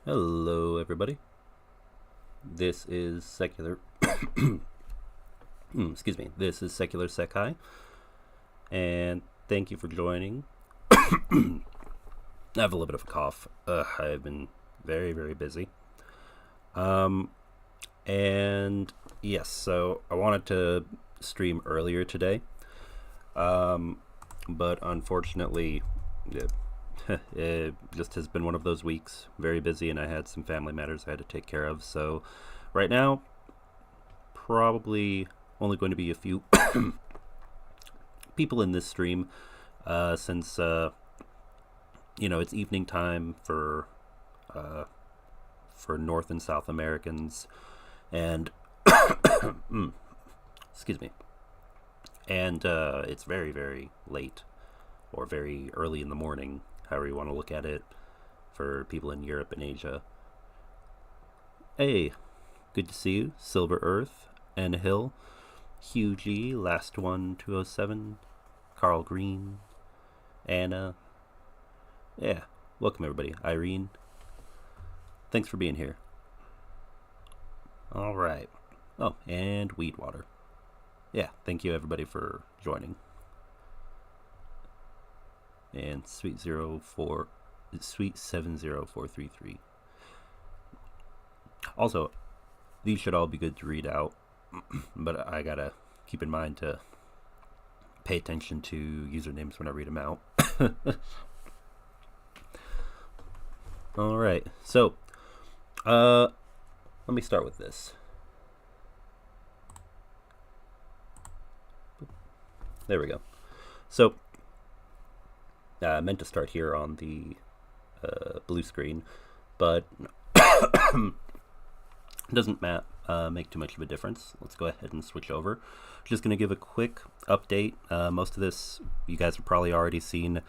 Hello, everybody. This is Secular. Excuse me. This is Secular Sekai, and thank you for joining. I have a little bit of a cough. I've been very, very busy. And yes, so I wanted to stream earlier today, but unfortunately, it just has been one of those weeks, very busy, and I had some family matters I had to take care of. So right now, probably only going to be a few people in this stream, since it's evening time for North and South Americans, and excuse me, and it's very, very late or very early in the morning, however you want to look at it, for people in Europe and Asia. Hey, good to see you, Silver Earth, N Hill, Hugh G, Last One 207, Carl Green, Anna. Yeah, welcome everybody. Irene, thanks for being here. All right. Oh, and Weedwater. Yeah, thank you everybody for joining. And Sweet 70433. Also, these should all be good to read out, but I gotta keep in mind to pay attention to usernames when I read them out. Alright, so let me start with this. There we go. So I meant to start here on the blue screen, but doesn't make too much of a difference. Let's go ahead and switch over. Just going to give a quick update. Most of this you guys have probably already seen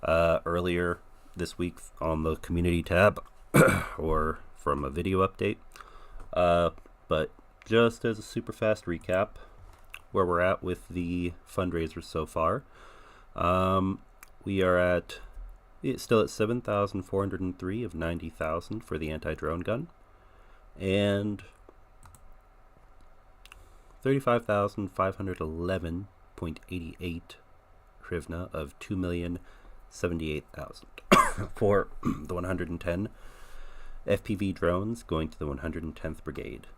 earlier this week on the community tab or from a video update. But just as a super fast recap, where we're at with the fundraisers so far. We are still at 7,403 of 90,000 for the anti-drone gun, and 35,511.88 hryvnia of 2,078,000 for the 110 FPV drones going to the 110th Brigade.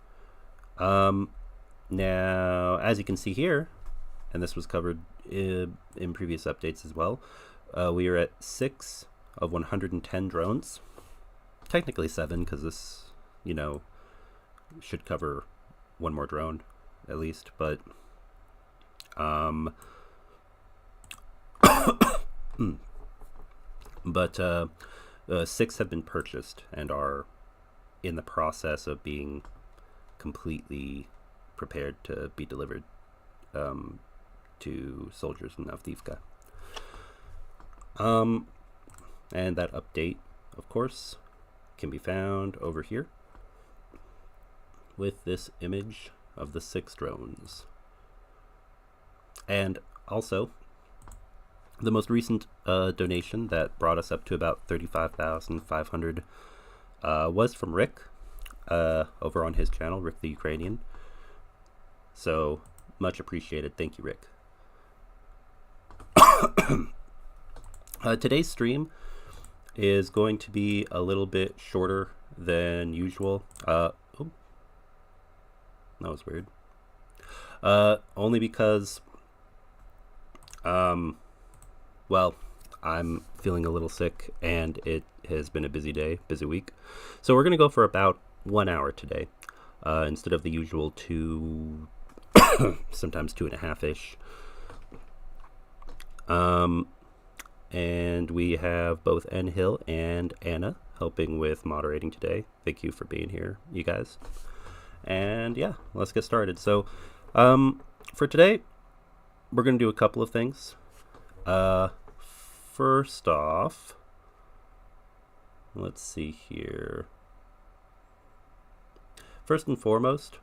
Now, as you can see here, and this was covered in previous updates as well, we are at 6 of 110 drones. Technically 7, because this, should cover one more drone at least, but 6 have been purchased and are in the process of being completely prepared to be delivered to soldiers in Avdiivka. And that update, of course, can be found over here with this image of the 6 drones. And also, the most recent donation that brought us up to about 35,500 was from Rick, over on his channel, Rick the Ukrainian. So, much appreciated. Thank you, Rick. Today's stream is going to be a little bit shorter than usual. Oh, that was weird. Only because, well, I'm feeling a little sick and it has been a busy week. So we're going to go for about 1 hour today, instead of the usual 2, sometimes 2.5-ish. And we have both N Hill and Anna helping with moderating today. Thank you for being here, you guys. And yeah, let's get started. So for today, we're going to do a couple of things. First off, let's see here. First and foremost,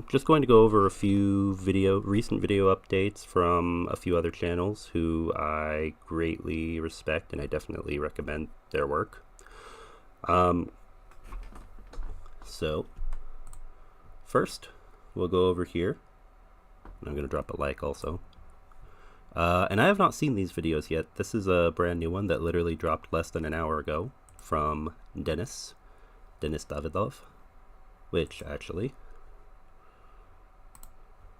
just going to go over a few recent video updates from a few other channels who I greatly respect, and I definitely recommend their work. So first, we'll go over here. I'm going to drop a like also. And I have not seen these videos yet. This is a brand new one that literally dropped less than an hour ago from Denis Davidov, which actually,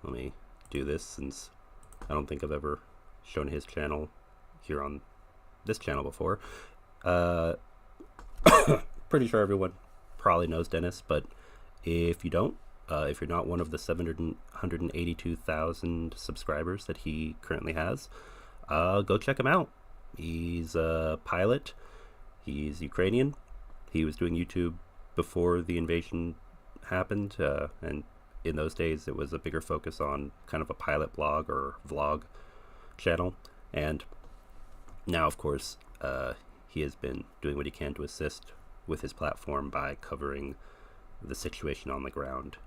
let me do this since I don't think I've ever shown his channel here on this channel before. Pretty sure everyone probably knows Denis, but if you don't, if you're not one of the 182,000 subscribers that he currently has, go check him out. He's a pilot. He's Ukrainian. He was doing YouTube before the invasion happened, and in those days it was a bigger focus on kind of a pilot blog or vlog channel. And now, of course, he has been doing what he can to assist with his platform by covering the situation on the ground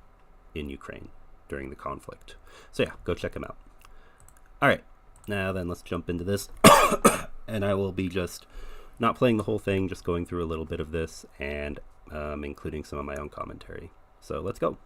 in Ukraine during the conflict. So yeah, go check him out. All right, now then let's jump into this. And I will be just not playing the whole thing, just going through a little bit of this and including some of my own commentary. So let's go.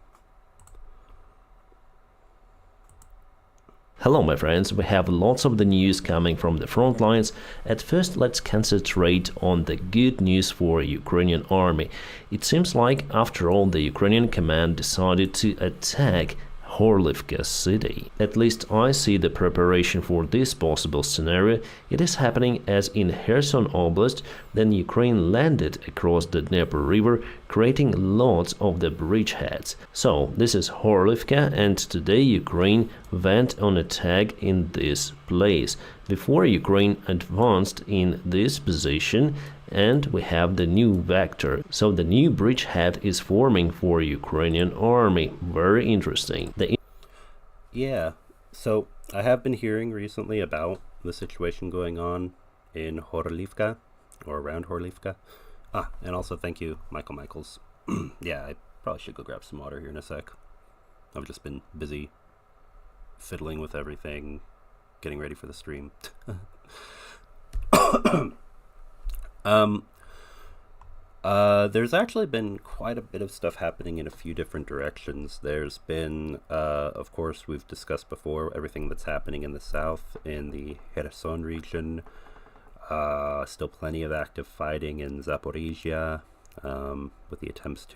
Hello my friends, we have lots of the news coming from the front lines. At first, let's concentrate on the good news for Ukrainian army. It seems like after all the Ukrainian command decided to attack Horlivka city. At least I see the preparation for this possible scenario. It is happening as in Kherson Oblast, then Ukraine landed across the Dnieper river, creating lots of the bridgeheads. So this is Horlivka, and today Ukraine went on attack in this place. Before Ukraine advanced in this position, and we have the new vector. So the new bridgehead is forming for Ukrainian army. Very interesting. Yeah, so I have been hearing recently about the situation going on in Horlivka, or around Horlivka. And also thank you, Michael Michaels. Yeah, I probably should go grab some water here in a sec. I've just been busy fiddling with everything, getting ready for the stream. There's actually been quite a bit of stuff happening in a few different directions. There's been, of course, we've discussed before, everything that's happening in the south, in the Kherson region. Still plenty of active fighting in Zaporizhia, with the attempts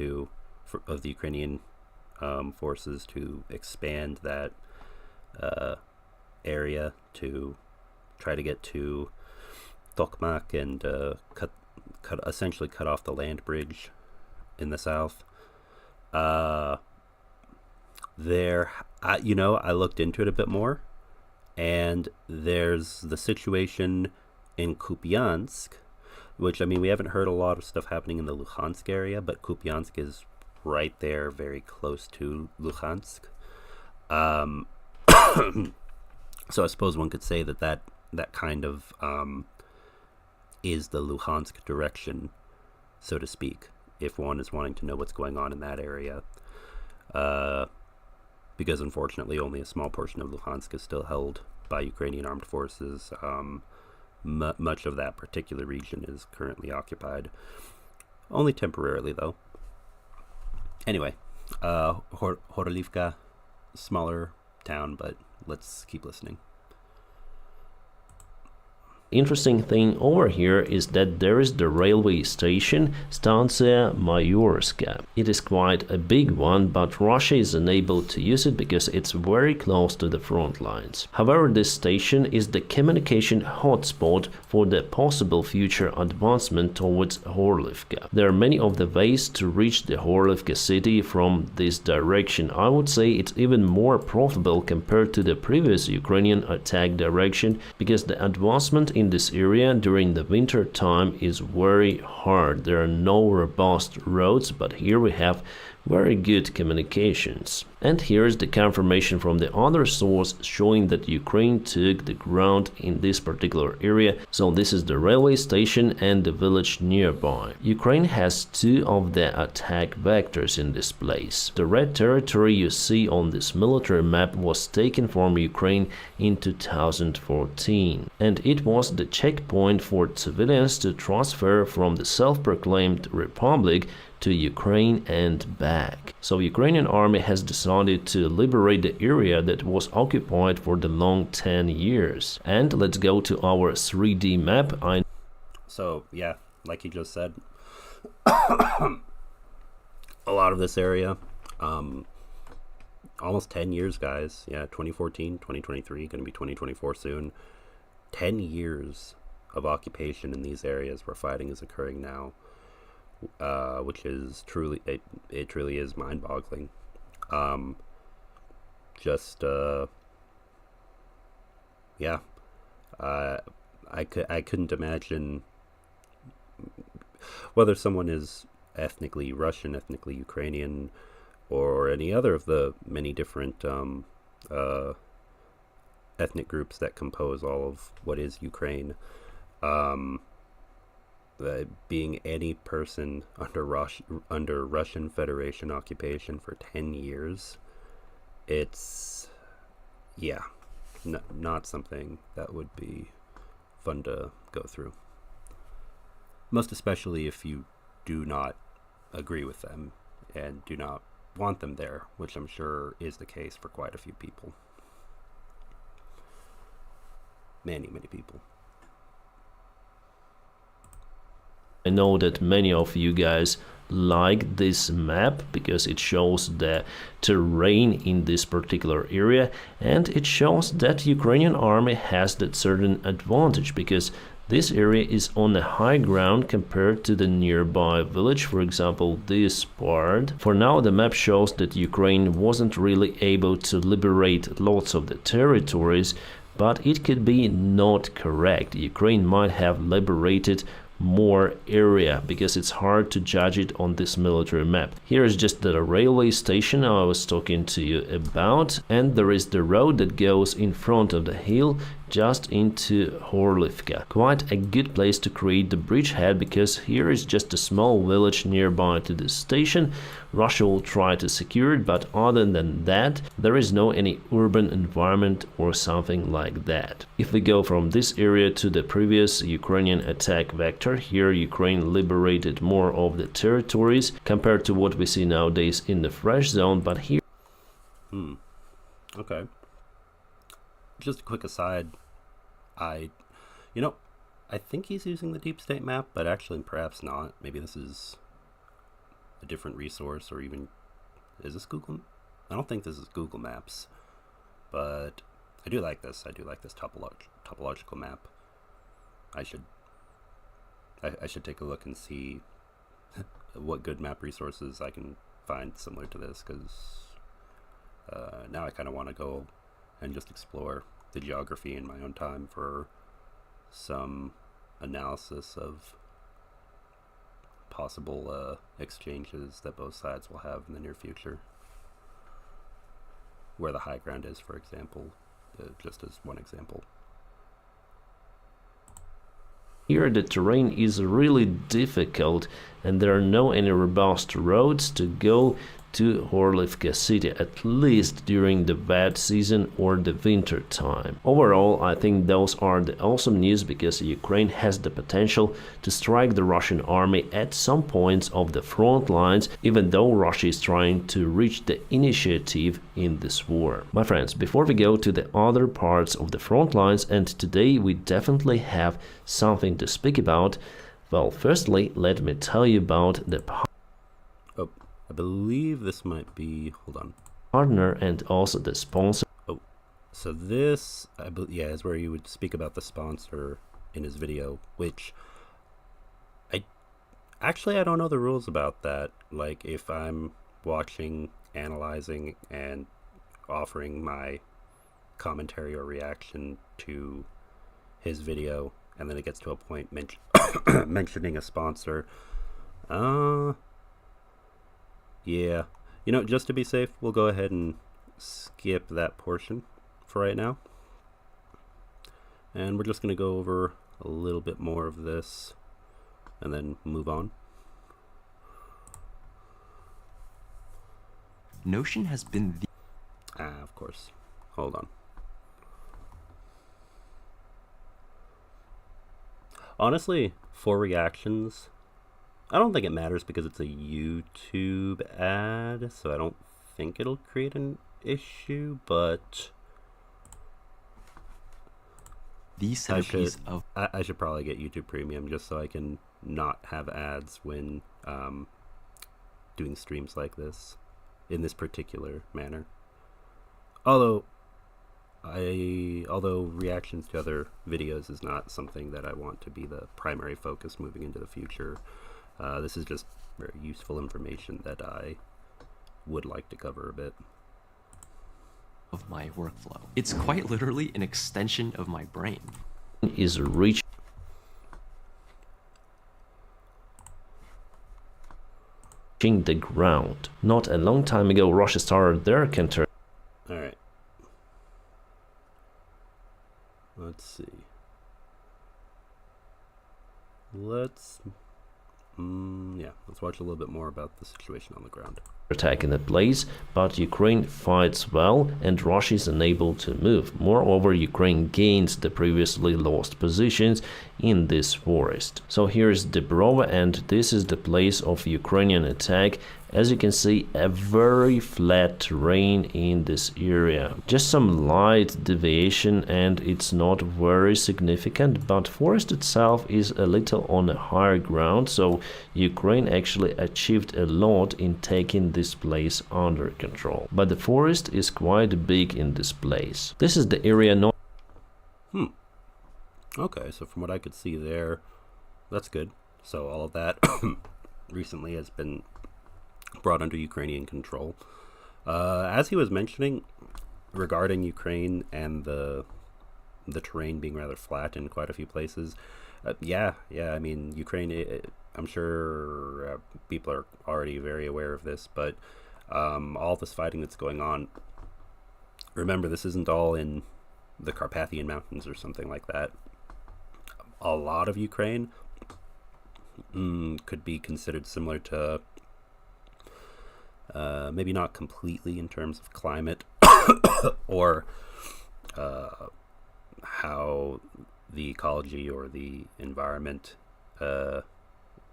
of the Ukrainian forces to expand that area to try to get to Tokmak and essentially cut off the land bridge in the south. I looked into it a bit more, and there's the situation in Kupiansk, which, I mean, we haven't heard a lot of stuff happening in the Luhansk area, but Kupiansk is right there, very close to Luhansk. So I suppose one could say that kind of is the Luhansk direction, so to speak, if one is wanting to know what's going on in that area. Because unfortunately only a small portion of Luhansk is still held by Ukrainian armed forces. Much of that particular region is currently occupied, only temporarily though. Anyway, Horlivka, smaller town, but let's keep listening. Interesting thing over here is that there is the railway station Stanция Mayorska. It is quite a big one, but Russia is unable to use it because it's very close to the front lines. However, this station is the communication hotspot for the possible future advancement towards Horlivka. There are many of the ways to reach the Horlivka city from this direction. I would say it's even more profitable compared to the previous Ukrainian attack direction, because the advancement in this area during the winter time is very hard. There are no robust roads, but here we have very good communications. And here's the confirmation from the other source showing that Ukraine took the ground in this particular area. So this is the railway station and the village nearby. Ukraine has two of the attack vectors in this place. The red territory you see on this military map was taken from Ukraine in 2014, and it was the checkpoint for civilians to transfer from the self-proclaimed republic to Ukraine and back. So Ukrainian army has decided to liberate the area that was occupied for the long 10 years. And let's go to our 3D map. So yeah, like you just said, a lot of this area, almost 10 years, guys. Yeah, 2014, 2023, going to be 2024 soon. 10 years of occupation in these areas where fighting is occurring now, which is truly, it truly is mind-boggling. Yeah, I couldn't imagine whether someone is ethnically Russian, ethnically Ukrainian, or any other of the many different ethnic groups that compose all of what is Ukraine. Being any person under Russian Federation occupation for 10 years, it's, yeah, not something that would be fun to go through. Most especially if you do not agree with them and do not want them there, which I'm sure is the case for quite a few people. Many people. I know that many of you guys like this map because it shows the terrain in this particular area, and it shows that Ukrainian army has that certain advantage because this area is on a high ground compared to the nearby village, for example this part. For now the map shows that Ukraine wasn't really able to liberate lots of the territories, but it could be not correct. Ukraine might have liberated more area because it's hard to judge it on this military map. Here is just the railway station I was talking to you about, and there is the road that goes in front of the hill just into Avdiivka. Quite a good place to create the bridgehead because here is just a small village nearby to the station. Russia will try to secure it, but other than that there is no any urban environment or something like that. If we go from this area to the previous Ukrainian attack vector, here Ukraine liberated more of the territories compared to what we see nowadays in the fresh zone, but here Okay. Just a quick aside, I think he's using the deep state map, but actually perhaps not. Maybe this is a different resource, or even, is this Google? I don't think this is Google Maps, but I do like this. I do like this topological map. I should take a look and see what good map resources I can find similar to this, because now I kind of want to go and just explore the geography in my own time for some analysis of possible exchanges that both sides will have in the near future. Where the high ground is, for example, just as one example. Here the terrain is really difficult and there are no any robust roads to go to Avdiivka city, at least during the wet season or the winter time. Overall, I think those are the awesome news because Ukraine has the potential to strike the Russian army at some points of the front lines, even though Russia is trying to reach the initiative in this war. My friends, before we go to the other parts of the front lines, and today we definitely have something to speak about, well, firstly, let me tell you about the I believe this might be, hold on, partner and also the sponsor. Oh, so this, yeah, is where you would speak about the sponsor in his video, which I don't know the rules about that. Like, if I'm watching, analyzing, and offering my commentary or reaction to his video, and then it gets to a point mentioning a sponsor, yeah, just to be safe, we'll go ahead and skip that portion for right now. And we're just going to go over a little bit more of this and then move on. Notion has been the... of course. Hold on. Honestly, for reactions, I don't think it matters because it's a YouTube ad, so I don't think it'll create an issue, but These I centerpiece should, of I should probably get YouTube Premium just so I can not have ads when doing streams like this in this particular manner. Although reactions to other videos is not something that I want to be the primary focus moving into the future. This is just very useful information that I would like to cover a bit. of my workflow. It's quite literally an extension of my brain. Is reaching the ground. Not a long time ago, Russia started their counter. Alright. Let's see. Let's watch a little bit more about the situation on the ground. Attack in the place, but Ukraine fights well and Russia is unable to move. Moreover, Ukraine gains the previously lost positions in this forest. So here's Debrova, and this is the place of Ukrainian attack. As you can see, a very flat terrain in this area. Just some light deviation and it's not very significant, but forest itself is a little on a higher ground, so Ukraine actually achieved a lot in taking this place under control. But the forest is quite big in this place. This is the area not Okay, so from what I could see there, that's good. So all of that recently has been brought under Ukrainian control. As he was mentioning regarding Ukraine and the terrain being rather flat in quite a few places, I mean, Ukraine, I'm sure people are already very aware of this, but all this fighting that's going on, remember, this isn't all in the Carpathian Mountains or something like that. A lot of Ukraine could be considered similar to maybe not completely in terms of climate or how the ecology or the environment,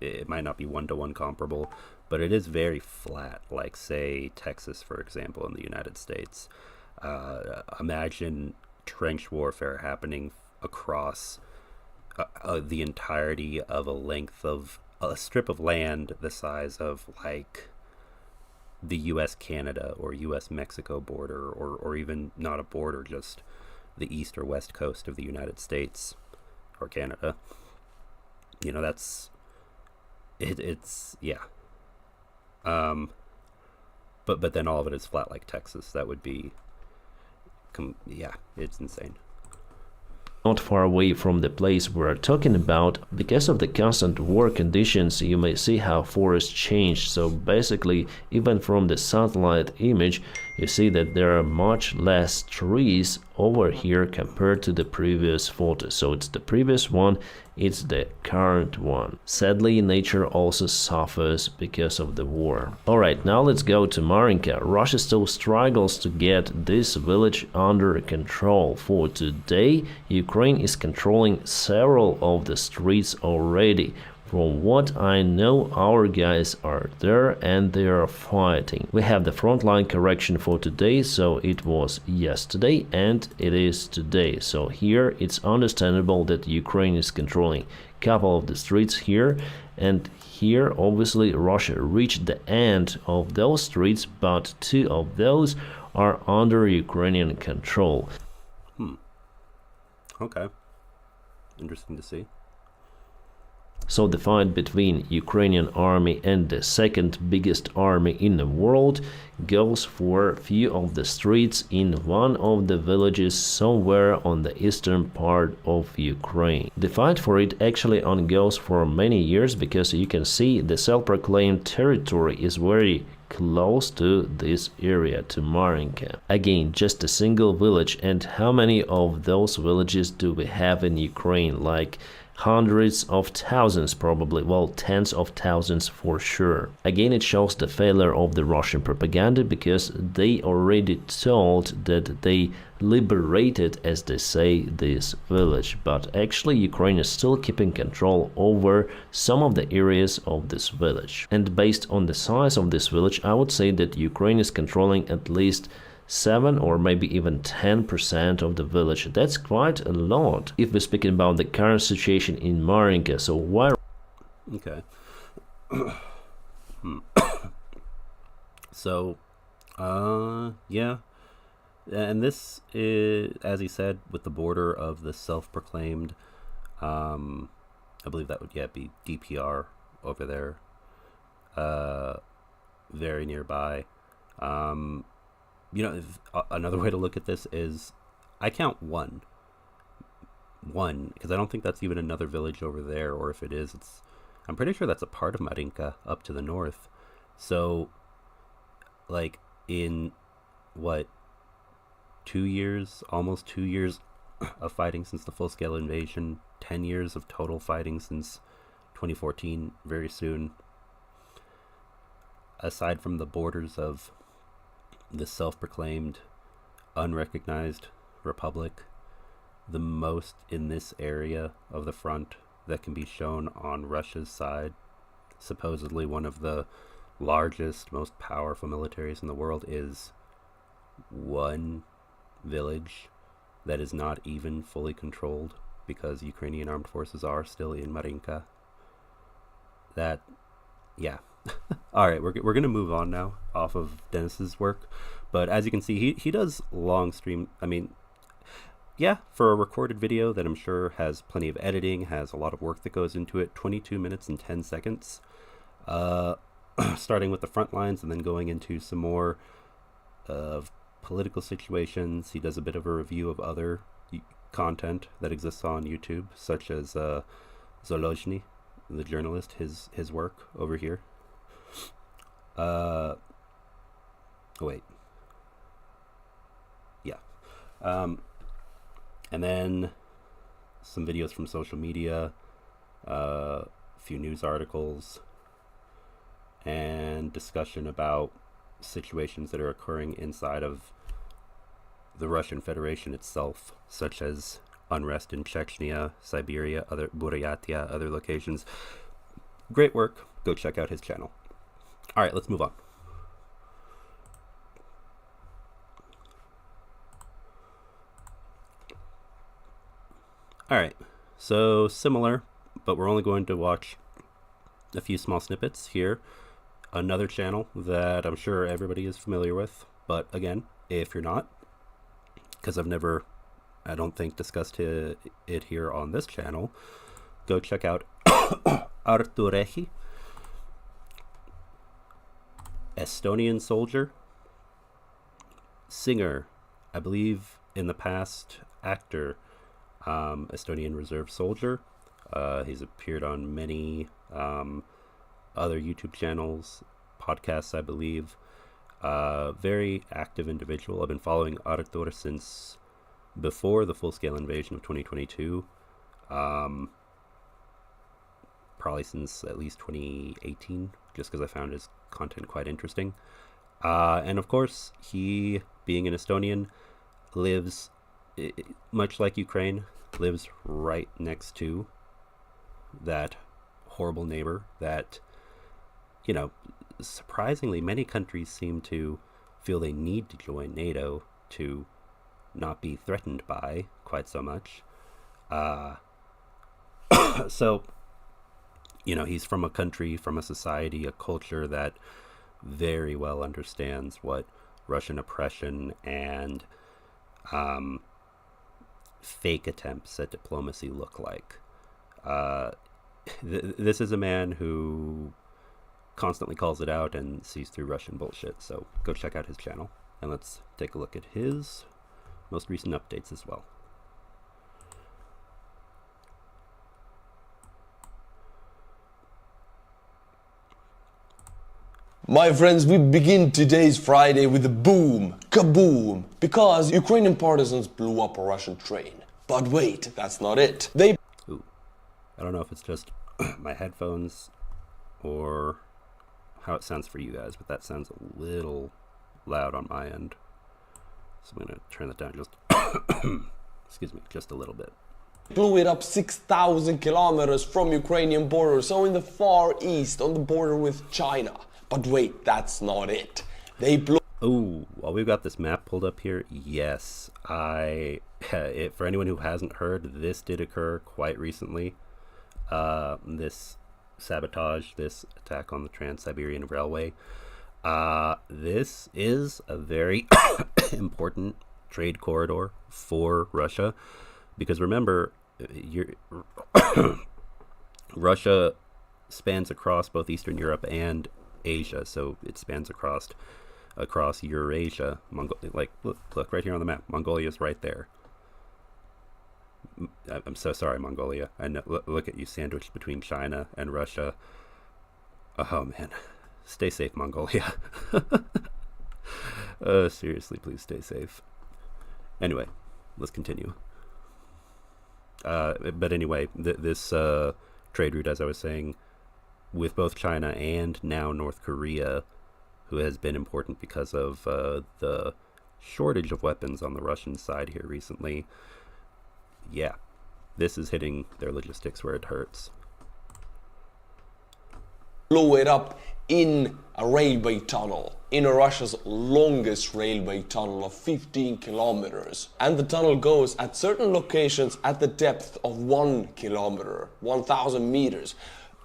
it might not be one-to-one comparable, but it is very flat, like say Texas, for example, in the United States. Imagine trench warfare happening across the entirety of a length of a strip of land the size of like the US-Canada or US-Mexico border, or even not a border, just the east or west coast of the United States or Canada. You know, that's it's yeah. But then all of it is flat like Texas. That would be it's insane. not far away from the place we're talking about. Because of the constant war conditions, you may see how forests change. So basically, even from the satellite image, you see that there are much less trees over here compared to the previous photo. So it's the previous one, it's the current one. Sadly, nature also suffers because of the war. Alright, now let's go to Marinka. Russia still struggles to get this village under control. For today, Ukraine is controlling several of the streets already. From what I know, our guys are there and they are fighting. We have the frontline correction for today, so it was yesterday and it is today. So here it's understandable that Ukraine is controlling a couple of the streets here, and here obviously Russia reached the end of those streets, but two of those are under Ukrainian control. Okay. Interesting to see. So the fight between Ukrainian army and the second biggest army in the world goes for few of the streets in one of the villages somewhere on the eastern part of Ukraine. The fight for it actually ongoes for many years, because you can see the self-proclaimed territory is very close to this area, to Marinka. Again, just a single village, and how many of those villages do we have in Ukraine? Like hundreds of thousands probably, well, tens of thousands for sure. Again, it shows the failure of the Russian propaganda, because they already told that they liberated, as they say, this village, but actually Ukraine is still keeping control over some of the areas of this village. And based on the size of this village, I would say that Ukraine is controlling at least 7 or maybe even 10% of the village. That's quite a lot if we're speaking about the current situation in Marinka. So why? Okay. So, yeah. And this is, as he said, with the border of the self-proclaimed, I believe that would, be DPR over there, very nearby. Another way to look at this is, I count one, because I don't think that's even another village over there, or if it is, I'm pretty sure that's a part of Marinka up to the north. So, like, in, what, 2 years, almost 2 years of fighting since the full-scale invasion, 10 years of total fighting since 2014, very soon, aside from the borders of the self-proclaimed unrecognized republic, the most in this area of the front that can be shown on Russia's side, supposedly one of the largest, most powerful militaries in the world, is one village that is not even fully controlled, because Ukrainian armed forces are still in Marinka. That, yeah. Alright, we're going to move on now off of Dennis's work, but as you can see, he does long stream. I mean, yeah, for a recorded video that I'm sure has plenty of editing, has a lot of work that goes into it, 22 minutes and 10 seconds, starting with the front lines and then going into some more of political situations. He does a bit of a review of other content that exists on YouTube, such as Zolozhny, the journalist, his work over here. Wait. Yeah. And then some videos from social media, a few news articles, and discussion about situations that are occurring inside of the Russian Federation itself, such as unrest in Chechnya, Siberia, Buryatia, other locations. Great work. Go check out his channel. All right, let's move on. All right, so similar, but we're only going to watch a few small snippets here. Another channel that I'm sure everybody is familiar with, but again, if you're not, because I've never, I don't think, discussed it here on this channel, go check out Arturehi, Estonian soldier, singer, I believe in the past actor, Estonian reserve soldier. He's appeared on many other YouTube channels, podcasts, I believe. Very active individual. I've been following Artur since before the full-scale invasion of 2022. Probably since at least 2018, just because I found his content quite interesting. And of course, he, being an Estonian, lives, much like Ukraine, lives right next to that horrible neighbor that, you know, surprisingly many countries seem to feel they need to join NATO to not be threatened by quite so much. So, you know, he's from a country, from a society, a culture that very well understands what Russian oppression and fake attempts at diplomacy look like. This is a man who constantly calls it out and sees through Russian bullshit, so go check out his channel, and let's take a look at his most recent updates as well. My friends, we begin today's Friday with a boom, kaboom, because Ukrainian partisans blew up a Russian train. But wait, that's not it. They... Ooh, I don't know if it's just my headphones or how it sounds for you guys, but that sounds a little loud on my end. So I'm going to turn that down just, excuse me, just a little bit. Blew it up 6,000 kilometers from Ukrainian border, so in the far east on the border with China. But wait, that's not it. They blew... Oh, while we've got this map pulled up here, yes, for anyone who hasn't heard, this did occur quite recently. This sabotage, this attack on the Trans-Siberian Railway. This is a very important trade corridor for Russia, because remember, Russia spans across both Eastern Europe and Asia, so it spans across Eurasia. Look right here on the map. Mongolia's right there. I'm so sorry, Mongolia. I know. Look at you, sandwiched between China and Russia. Oh man, stay safe, Mongolia. Seriously, please stay safe. Anyway, let's continue. But anyway, this trade route, as I was saying, with both China and now North Korea, who has been important because of the shortage of weapons on the Russian side here recently. Yeah, this is hitting their logistics where it hurts. Blew it up in a railway tunnel, in Russia's longest railway tunnel of 15 kilometers. And the tunnel goes at certain locations at the depth of 1 kilometer, 1,000 meters.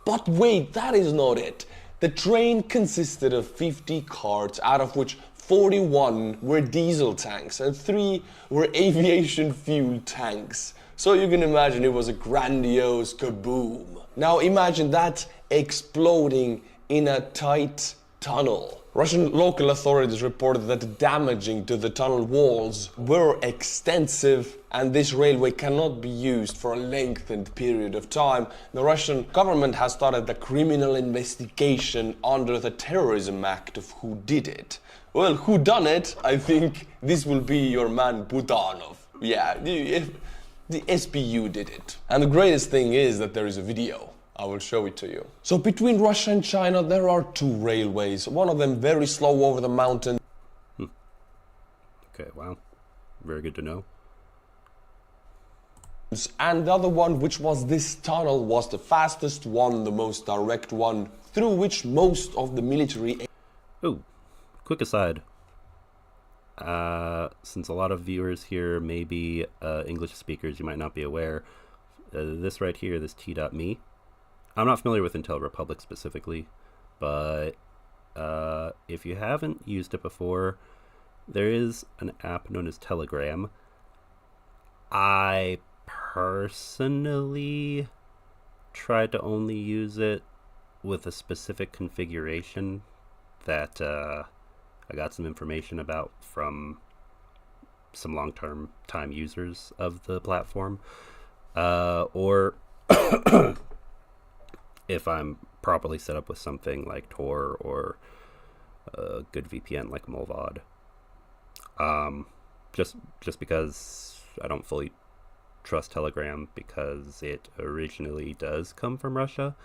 But wait, that is not it. The train consisted of 50 carts, out of which 41 were diesel tanks and 3 were aviation fuel tanks. So you can imagine it was a grandiose kaboom. Now imagine that exploding in a tight tunnel. Russian local authorities reported that the damaging to the tunnel walls were extensive, and this railway cannot be used for a lengthened period of time. The Russian government has started a criminal investigation under the Terrorism Act of who did it. Well, who done it? I think this will be your man Budanov. Yeah, the SBU did it. And the greatest thing is that there is a video. I will show it to you. So between Russia and China there are 2 railways, one of them very slow over the mountain. Okay, wow. Very good to know. And the other one, which was this tunnel, was the fastest one, the most direct one, through which most of the military... Oh, quick aside. Since a lot of viewers here may be English speakers, you might not be aware. This right here, this T.me. I'm not familiar with Intel Republic specifically, but if you haven't used it before, there is an app known as Telegram. I personally tried to only use it with a specific configuration that I got some information about from some long-term time users of the platform, or if I'm properly set up with something like Tor or a good VPN like Molvad. Just because I don't fully trust Telegram because it originally does come from Russia,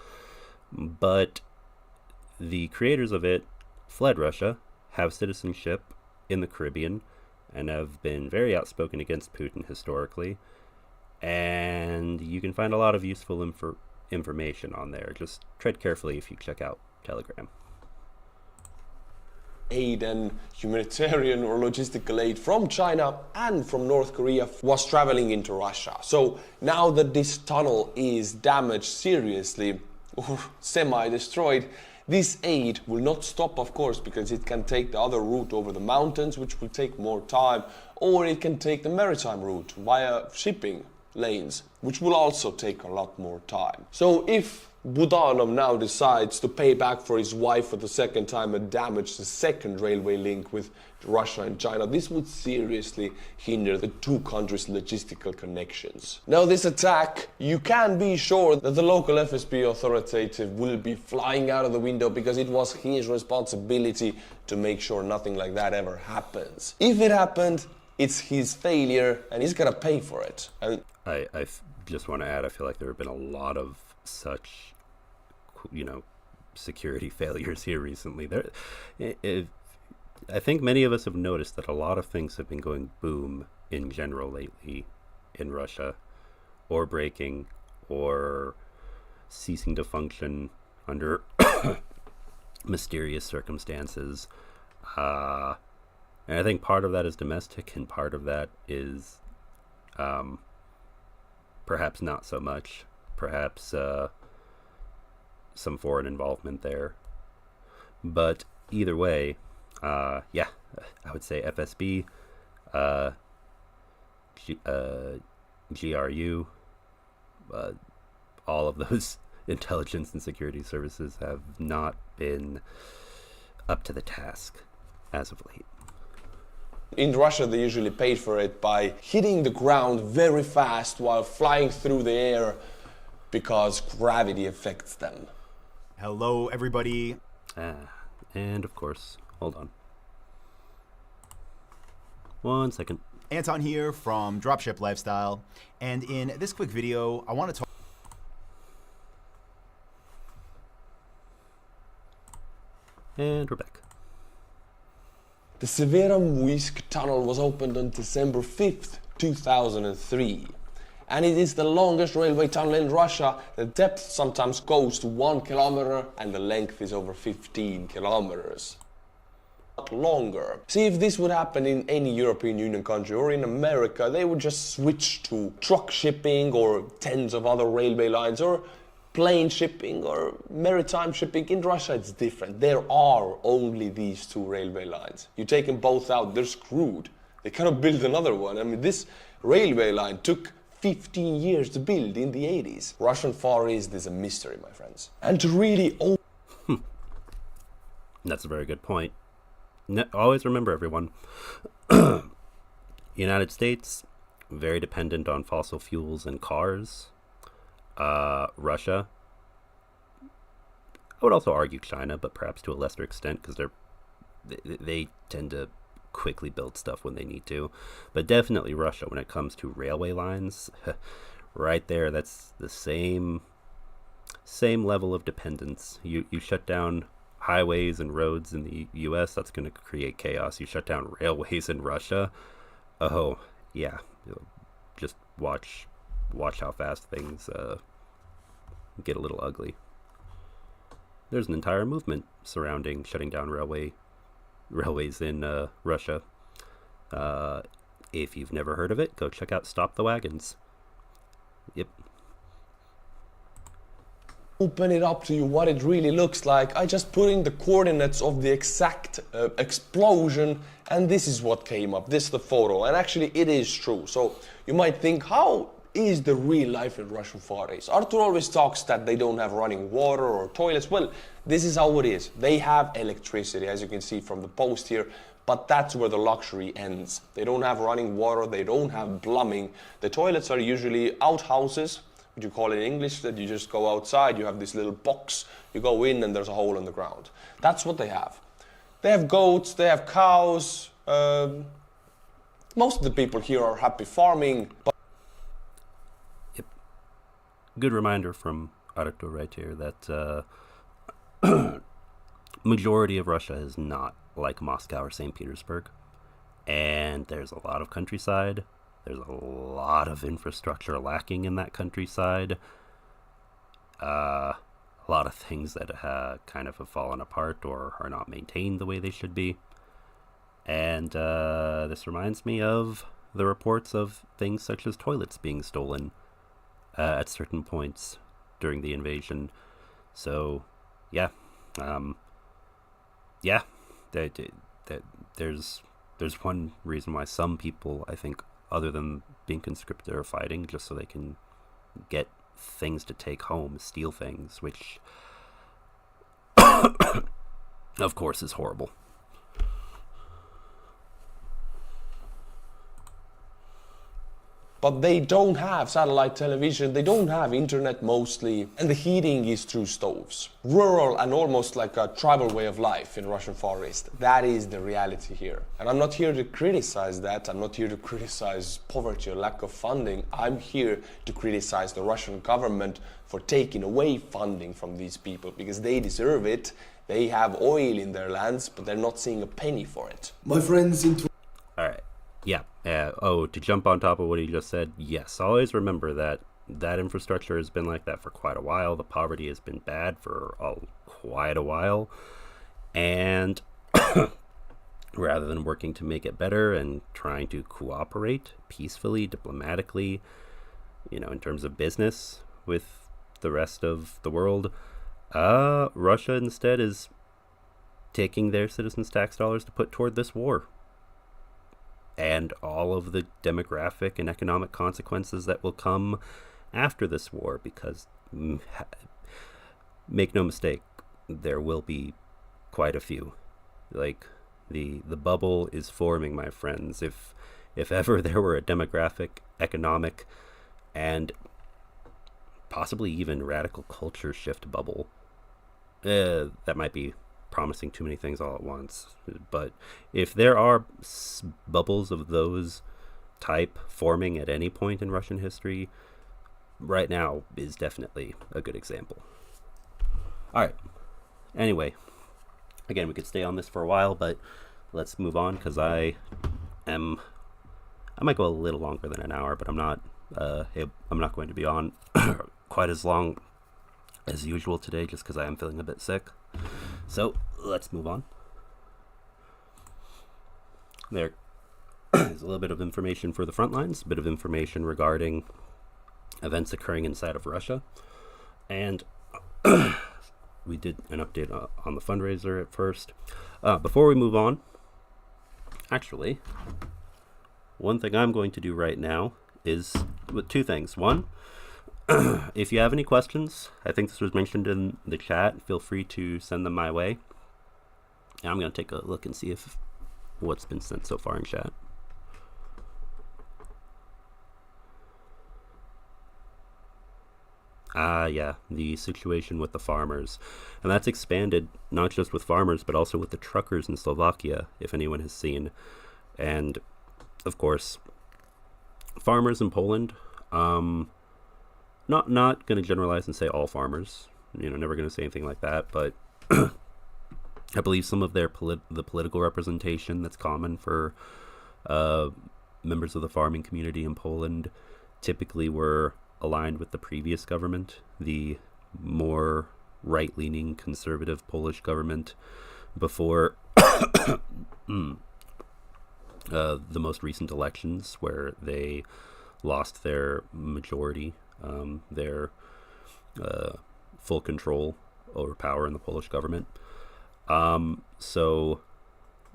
but the creators of it fled Russia, have citizenship in the Caribbean, and have been very outspoken against Putin historically, and you can find a lot of useful information on there. Just tread carefully if you check out Telegram. Aid and humanitarian or logistical aid from China and from North Korea was traveling into Russia. So now that this tunnel is damaged seriously or semi-destroyed, this aid will not stop, of course, because it can take the other route over the mountains, which will take more time, or it can take the maritime route via shipping lanes, which will also take a lot more time. So if Budanov now decides to pay back for his wife for the second time and damage the second railway link with Russia and China, this would seriously hinder the 2 countries' logistical connections. Now this attack, you can be sure that the local FSB authoritative will be flying out of the window, because it was his responsibility to make sure nothing like that ever happens. If it happened, it's his failure and he's gonna pay for it. And just want to add, I feel like there have been a lot of such, security failures here recently. I think many of us have noticed that a lot of things have been going boom in general lately in Russia, or breaking, or ceasing to function under mysterious circumstances. And I think part of that is domestic, and part of that is perhaps not so much. Perhaps some foreign involvement there. But either way, I would say FSB, GRU, all of those intelligence and security services have not been up to the task as of late. In Russia, they usually paid for it by hitting the ground very fast while flying through the air because gravity affects them. Hello, everybody. And of course, hold on. 1 second. Anton here from Dropship Lifestyle, and in this quick video, I want to talk. And we're back. The Severomuisk tunnel was opened on December 5th, 2003. And it is the longest railway tunnel in Russia. The depth sometimes goes to 1 kilometer and the length is over 15 kilometers. Longer. See, if this would happen in any European Union country or in America, they would just switch to truck shipping or tens of other railway lines or plane shipping or maritime shipping. In Russia it's different. There are only these two railway lines. You take them both out, they're screwed. They cannot build another one. I mean, this railway line took 15 years to build in the 80s. Russian Far East is a mystery, my friends. And to really That's a very good point. Always remember, everyone, United States, very dependent on fossil fuels and cars. Russia, I would also argue China, but perhaps to a lesser extent, because they tend to quickly build stuff when they need to. But definitely Russia, when it comes to railway lines, right there, that's the same level of dependence. You shut down highways and roads in the US, that's going to create chaos. You shut down railways in Russia, oh yeah, just watch how fast things get a little ugly. There's an entire movement surrounding shutting down railways in Russia. If you've never heard of it, go check out Stop the Wagons. Yep. Open it up to you what it really looks like. I just put in the coordinates of the exact explosion, and this is what came up. This is the photo, and actually it is true. So you might think, how is the real life in Russian Far East? Arthur always talks that they don't have running water or toilets. Well, this is how it is. They have electricity, as you can see from the post here, but that's where the luxury ends. They don't have running water, they don't have plumbing. The toilets are usually outhouses, what you call it in English, that you just go outside, you have this little box, you go in and there's a hole in the ground. That's what they have. They have goats, they have cows. Most of the people here are happy farming. But yep. Good reminder from Arthur right here that majority of Russia is not like Moscow or St. Petersburg. And there's a lot of countryside. There's a lot of infrastructure lacking in that countryside. A lot of things that kind of have fallen apart or are not maintained the way they should be. And this reminds me of the reports of things such as toilets being stolen at certain points during the invasion. So, yeah. There's one reason why some people, I think, other than being conscripted, are fighting just so they can get things to take home, steal things, which of course is horrible. But they don't have satellite television, they don't have internet mostly, and the heating is through stoves. Rural and almost like a tribal way of life in Russian Far East. That is the reality here. And I'm not here to criticize that, I'm not here to criticize poverty or lack of funding. I'm here to criticize the Russian government for taking away funding from these people, because they deserve it. They have oil in their lands, but they're not seeing a penny for it. My friends in All right. Yeah. Oh, to jump on top of what he just said, yes, always remember that infrastructure has been like that for quite a while. The poverty has been bad for quite a while. And rather than working to make it better and trying to cooperate peacefully, diplomatically, in terms of business with the rest of the world, Russia instead is taking their citizens' tax dollars to put toward this war. And all of the demographic and economic consequences that will come after this war, because make no mistake, there will be quite a few. Like the bubble is forming, my friends. If ever there were a demographic, economic, and possibly even radical culture shift bubble, that might be promising too many things all at once, but if there are bubbles of those type forming at any point in Russian history, right now is definitely a good example. All right. Anyway, again, we could stay on this for a while, but let's move on, because I might go a little longer than an hour, but I'm not going to be on quite as long as usual today, just because I am feeling a bit sick. So let's move on. There is a little bit of information for the front lines, a bit of information regarding events occurring inside of Russia, and we did an update on the fundraiser at first. Before we move on, actually, one thing I'm going to do right now is with two things. One, if you have any questions, I think this was mentioned in the chat, feel free to send them my way. And I'm going to take a look and see if what's been sent so far in chat. Yeah, the situation with the farmers. And that's expanded not just with farmers, but also with the truckers in Slovakia, if anyone has seen. And, of course, farmers in Poland, not going to generalize and say all farmers, never going to say anything like that, but I believe some of their the political representation that's common for members of the farming community in Poland typically were aligned with the previous government, the more right-leaning conservative Polish government before the most recent elections, where they lost their majority, their full control over power in the Polish government. But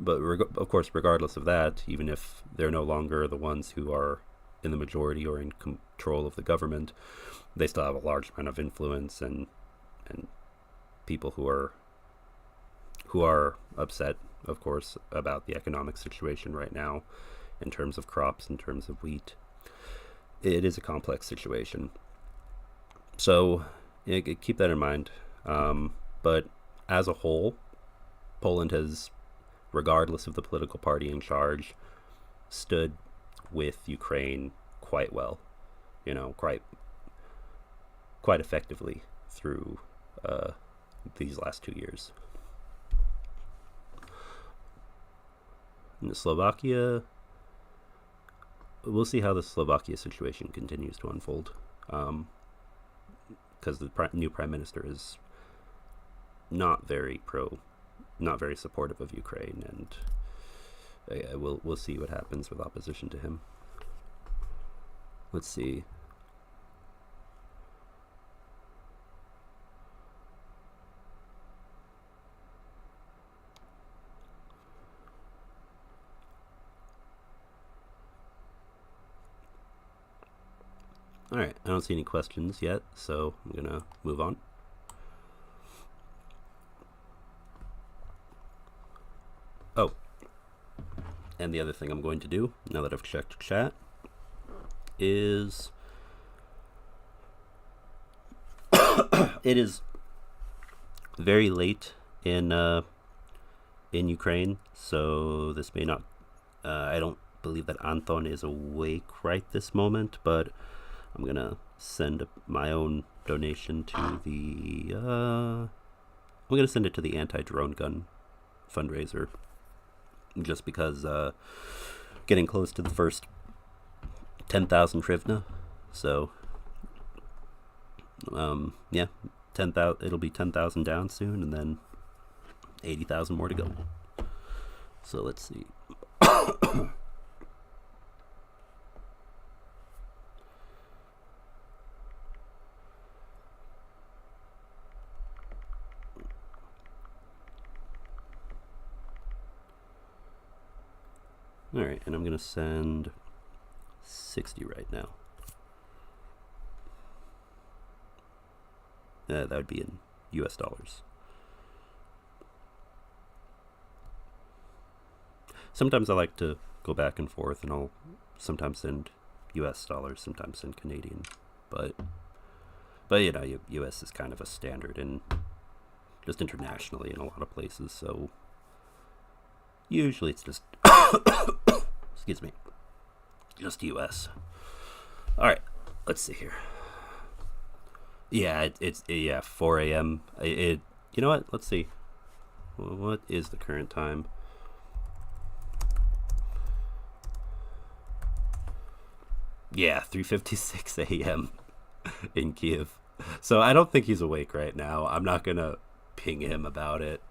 of course, regardless of that, even if they're no longer the ones who are in the majority or in control of the government, they still have a large amount of influence and people who are upset, of course, about the economic situation right now in terms of crops, in terms of wheat. It is a complex situation. So keep that in mind. But as a whole, Poland has, regardless of the political party in charge, stood with Ukraine quite well, quite effectively through these last 2 years. In Slovakia, we'll see how the Slovakia situation continues to unfold, because the new prime minister is not very supportive of Ukraine, and we'll see what happens with opposition to him. Let's see. All right, I don't see any questions yet, so I'm gonna move on. Oh, and the other thing I'm going to do, now that I've checked chat, is it is very late in Ukraine, so this may not. I don't believe that Anton is awake right this moment, but I'm gonna send my own donation to the. I'm gonna send it to the anti-drone gun fundraiser, just because getting close to the first 10,000 hryvnia, so yeah, 10,000. It'll be 10,000 down soon, and then 80,000 more to go. So let's see. All right, and I'm gonna send 60 right now. That would be in US dollars. Sometimes I like to go back and forth, and I'll sometimes send US dollars, sometimes send Canadian, but you know, US is kind of a standard in just internationally in a lot of places, so usually it's just excuse me, just US. All right, let's see here. Yeah, it's 4 a.m. You know what? Let's see. What is the current time? Yeah, 3:56 a.m. in Kiev. So I don't think he's awake right now. I'm not gonna ping him about it,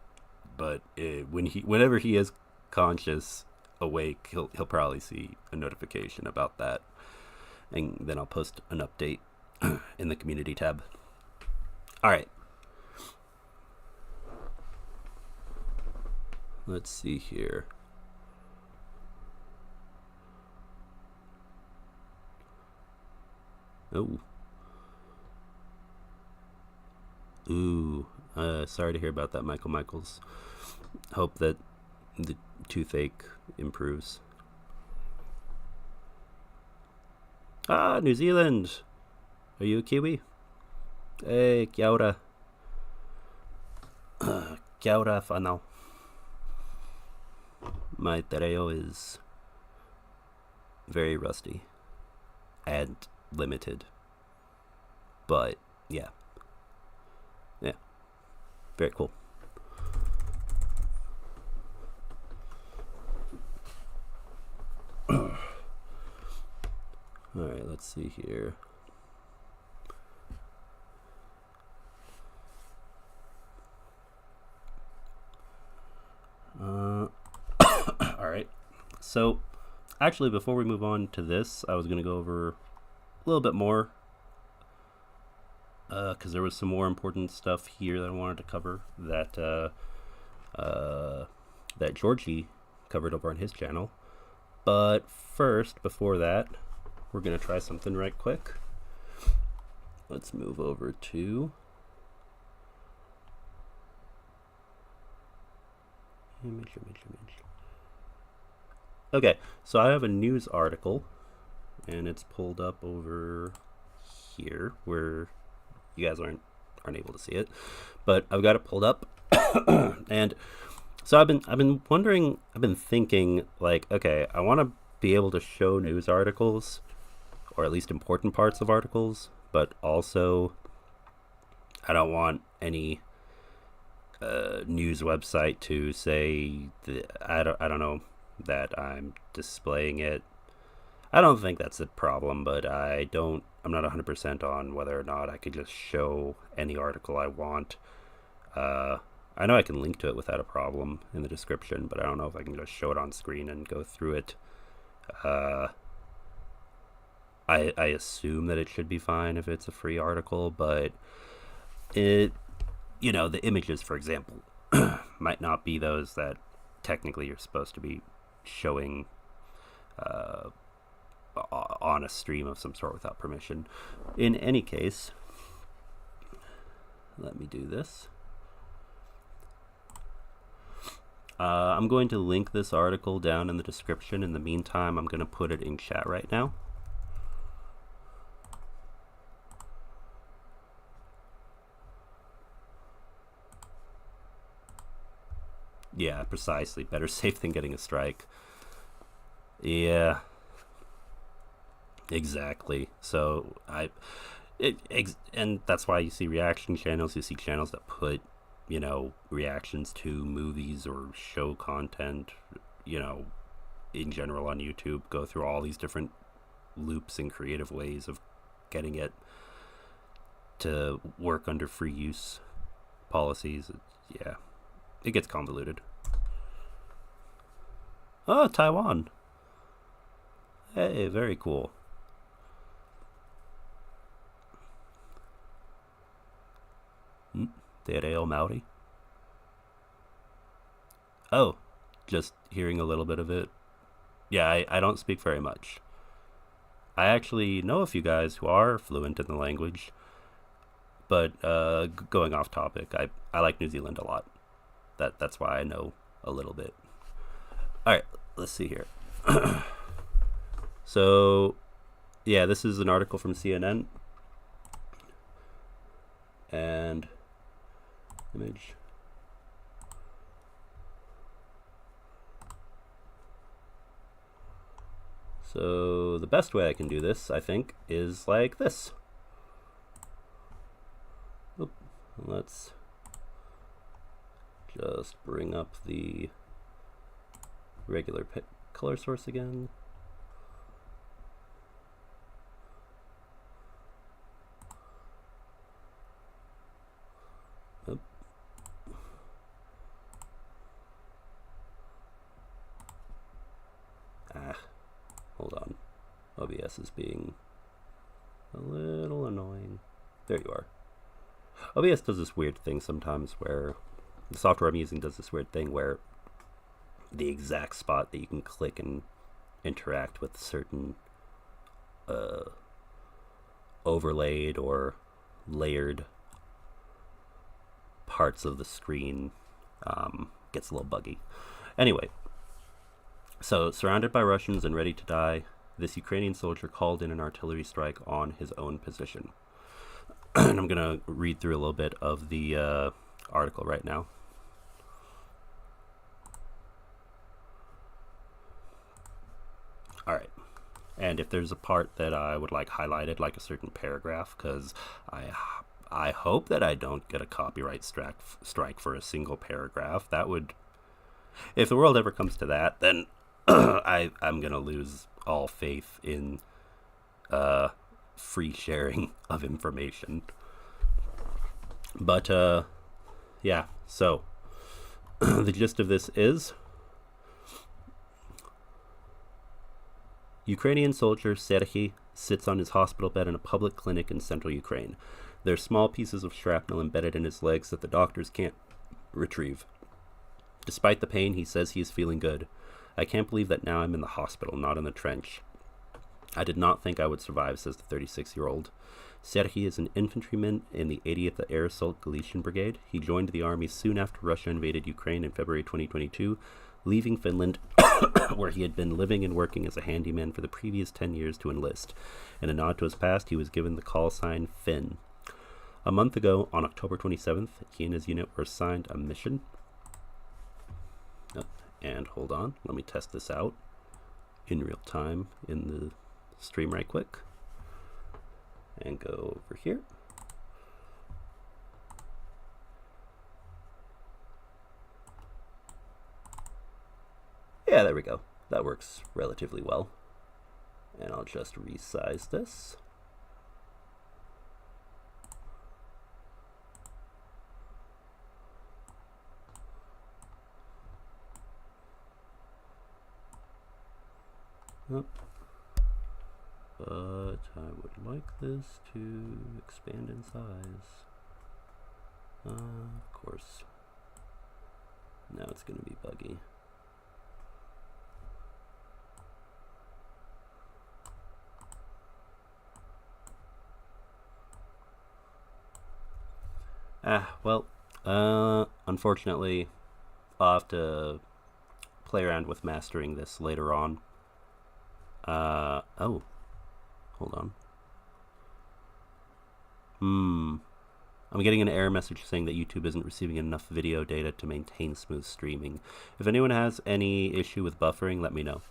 but whenever he is conscious, awake, he'll probably see a notification about that, and then I'll post an update in the community tab. All right. Let's see here. Oh. Ooh. Sorry to hear about that, Michaels. Hope that the toothache improves. Ah, New Zealand. Are you a Kiwi? Hey, kia ora. Kia ora whanau. My te reo is very rusty and limited, but yeah, very cool. All right, let's see here. All right, so actually before we move on to this, I was going to go over a little bit more because there was some more important stuff here that I wanted to cover that that Georgie covered over on his channel. But first, before that, we're going to try something right quick. Let's move over to image. Okay, so I have a news article, and it's pulled up over here where you guys aren't able to see it, but I've got it pulled up. And so I've been wondering, I've been thinking, like, okay, I want to be able to show news articles, or at least important parts of articles, but also I don't want any news website to say that I don't know that I'm displaying it. I don't think that's a problem, but I'm not 100% on whether or not I could just show any article I want. I know I can link to it without a problem in the description, but I don't know if I can just show it on screen and go through it. I assume that it should be fine if it's a free article, but the images, for example, might not be those that technically you're supposed to be showing on a stream of some sort without permission. In any case, let me do this. I'm going to link this article down in the description. In the meantime, I'm going to put it in chat right now. Yeah, precisely. Better safe than getting a strike. Yeah. Exactly. So and that's why you see reaction channels. You see channels that put, you know, reactions to movies or show content, you know, in general on YouTube, go through all these different loops and creative ways of getting it to work under free use policies. Yeah, it gets convoluted. Oh, Taiwan. Hey, very cool. Te reo Maori. Oh, just hearing a little bit of it. Yeah, I don't speak very much. I actually know a few guys who are fluent in the language, but going off topic, I like New Zealand a lot. That's why I know a little bit. All right, let's see here. So, yeah, this is an article from CNN. And image. So the best way I can do this, I think, is like this. Oop. Let's just bring up the regular color source again. Oop. Hold on. OBS is being a little annoying. There you are. OBS does this weird thing sometimes where the software I'm using does this weird thing where the exact spot that you can click and interact with certain overlaid or layered parts of the screen gets a little buggy. Anyway, so surrounded by Russians and ready to die, this Ukrainian soldier called in an artillery strike on his own position. And I'm going to read through a little bit of the article right now. All right. And if there's a part that I would like highlighted, like a certain paragraph, because I hope that I don't get a copyright strike for a single paragraph. That would, if the world ever comes to that, then I'm going to lose all faith in free sharing of information. But yeah, so the gist of this is Ukrainian soldier Serhiy sits on his hospital bed in a public clinic in central Ukraine. There are small pieces of shrapnel embedded in his legs that the doctors can't retrieve. Despite the pain, he says he is feeling good. I can't believe that now I'm in the hospital, not in the trench. I did not think I would survive, says the 36-year-old. Serhiy is an infantryman in the 80th Air Assault Galician Brigade. He joined the army soon after Russia invaded Ukraine in February 2022, leaving Finland, where he had been living and working as a handyman for the previous 10 years, to enlist. In a nod to his past, he was given the call sign Finn. A month ago, on October 27th, he and his unit were assigned a mission. And hold on, let me test this out in real time in the stream right quick. And go over here. Yeah, there we go. That works relatively well. And I'll just resize this. But I would like this to expand in size. Of course. Now it's going to be buggy. Well, unfortunately, I'll have to play around with mastering this later on. Oh, hold on. I'm getting an error message saying that YouTube isn't receiving enough video data to maintain smooth streaming. If anyone has any issue with buffering, let me know.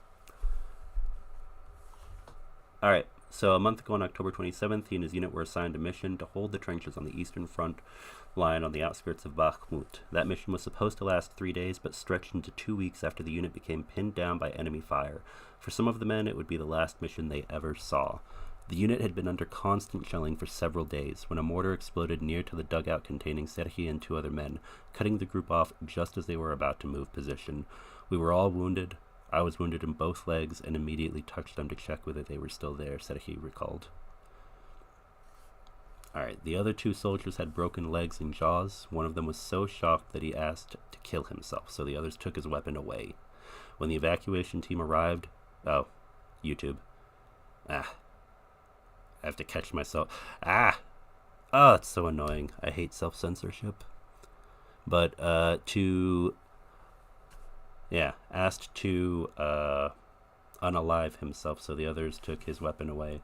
Alright, so a month ago on October 27th, he and his unit were assigned a mission to hold the trenches on the eastern front line on the outskirts of Bakhmut. That mission was supposed to last 3 days, but stretched into 2 weeks after the unit became pinned down by enemy fire. For some of the men, it would be the last mission they ever saw. The unit had been under constant shelling for several days when a mortar exploded near to the dugout containing Serhiy and 2 other men, cutting the group off just as they were about to move position. We were all wounded. I was wounded in both legs and immediately touched them to check whether they were still there, Serhiy recalled. Alright, the other 2 soldiers had broken legs and jaws. One of them was so shocked that he asked to kill himself, so the others took his weapon away. When the evacuation team arrived... Oh, YouTube. I have to catch myself. Oh, it's so annoying. I hate self-censorship. But, asked to, unalive himself, so the others took his weapon away.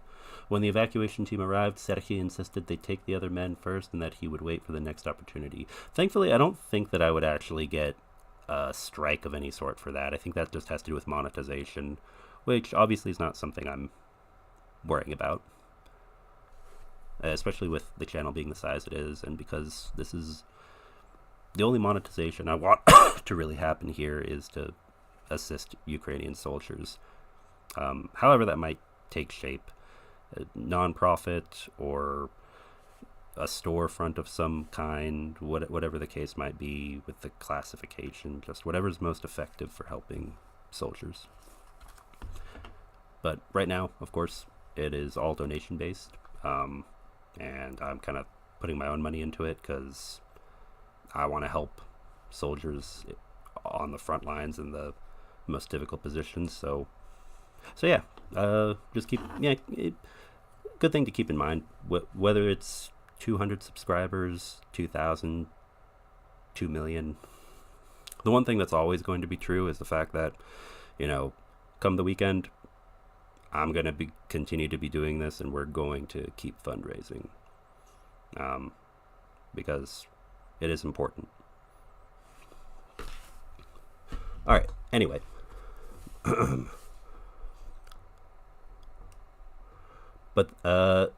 When the evacuation team arrived, Serhiy insisted they take the other men first and that he would wait for the next opportunity. Thankfully, I don't think that I would actually get a strike of any sort for that. I think that just has to do with monetization, which obviously is not something I'm worrying about. Especially with the channel being the size it is, and because this is the only monetization I want to really happen here is to assist Ukrainian soldiers. However that might take shape, a non-profit or a storefront of some kind, whatever the case might be with the classification, just whatever's most effective for helping soldiers. But right now, of course, it is all donation-based. And I'm kind of putting my own money into it because I want to help soldiers on the front lines in the most difficult positions. So yeah, just good thing to keep in mind. Whether it's 200 subscribers, 2,000, 2 million, the one thing that's always going to be true is the fact that, come the weekend, I'm going to continue to be doing this, and we're going to keep fundraising. Because it is important. Alright, anyway.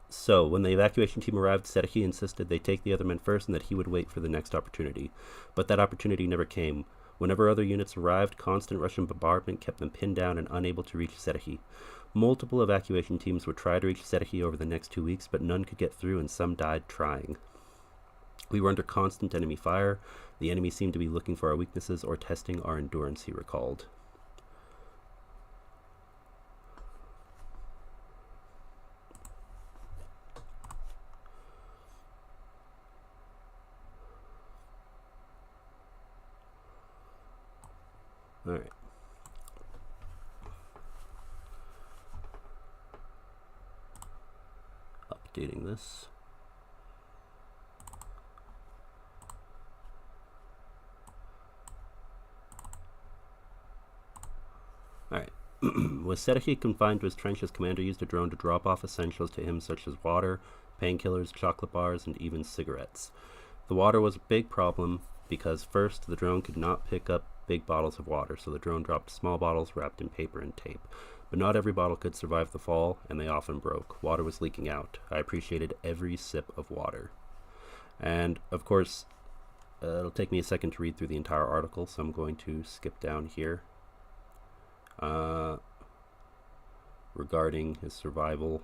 So when the evacuation team arrived, Serhiy insisted they take the other men first and that he would wait for the next opportunity. But that opportunity never came. Whenever other units arrived, constant Russian bombardment kept them pinned down and unable to reach Serhiy. Multiple evacuation teams would try to reach Serhiy over the next 2 weeks, but none could get through and some died trying. We were under constant enemy fire. The enemy seemed to be looking for our weaknesses or testing our endurance, he recalled. All right. Updating this. Alright. Was Serhiy confined to his trench, his commander used a drone to drop off essentials to him such as water, painkillers, chocolate bars, and even cigarettes. The water was a big problem because first, the drone could not pick up big bottles of water, so the drone dropped small bottles wrapped in paper and tape. But not every bottle could survive the fall, and they often broke. Water was leaking out. I appreciated every sip of water. And, of course, it'll take me a second to read through the entire article, so I'm going to skip down here. Regarding his survival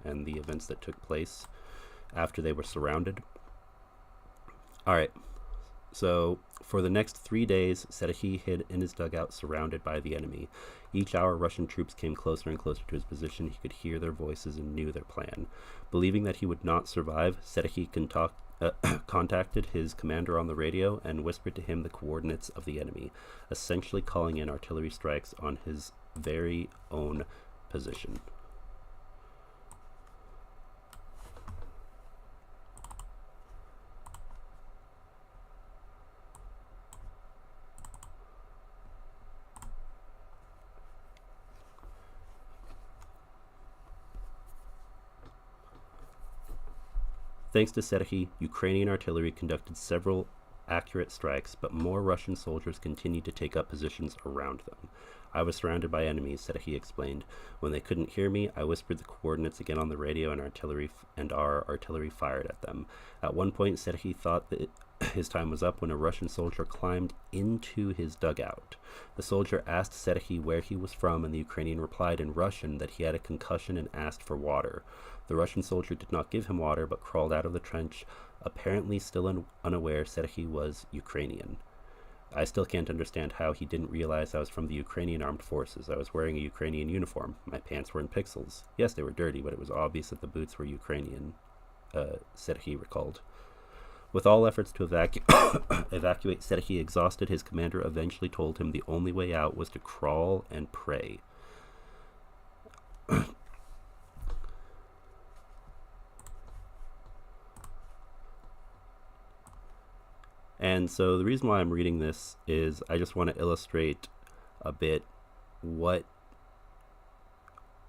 and the events that took place after they were surrounded. Alright, so for the next 3 days, Serhiy hid in his dugout surrounded by the enemy. Each hour, Russian troops came closer and closer to his position. He could hear their voices and knew their plan. Believing that he would not survive, Serhiy contacted his commander on the radio and whispered to him the coordinates of the enemy, essentially calling in artillery strikes on his very own position. Thanks to Serhiy, Ukrainian artillery conducted several accurate strikes, but more Russian soldiers continued to take up positions around them. I was surrounded by enemies, Serhiy explained. When they couldn't hear me, I whispered the coordinates again on the radio, and our artillery fired at them. At one point, Serhiy thought that his time was up when a Russian soldier climbed into his dugout. The soldier asked Serhiy where he was from, and the Ukrainian replied in Russian that he had a concussion and asked for water. The Russian soldier did not give him water, but crawled out of the trench, apparently still unaware Serhiy was Ukrainian. I still can't understand how he didn't realize I was from the Ukrainian armed forces. I was wearing a Ukrainian uniform. My pants were in pixels. Yes, they were dirty, but it was obvious that the boots were Ukrainian, Serhiy recalled. With all efforts to evacuate Serhiy exhausted, his commander eventually told him the only way out was to crawl and pray. And so the reason why I'm reading this is I just want to illustrate a bit what...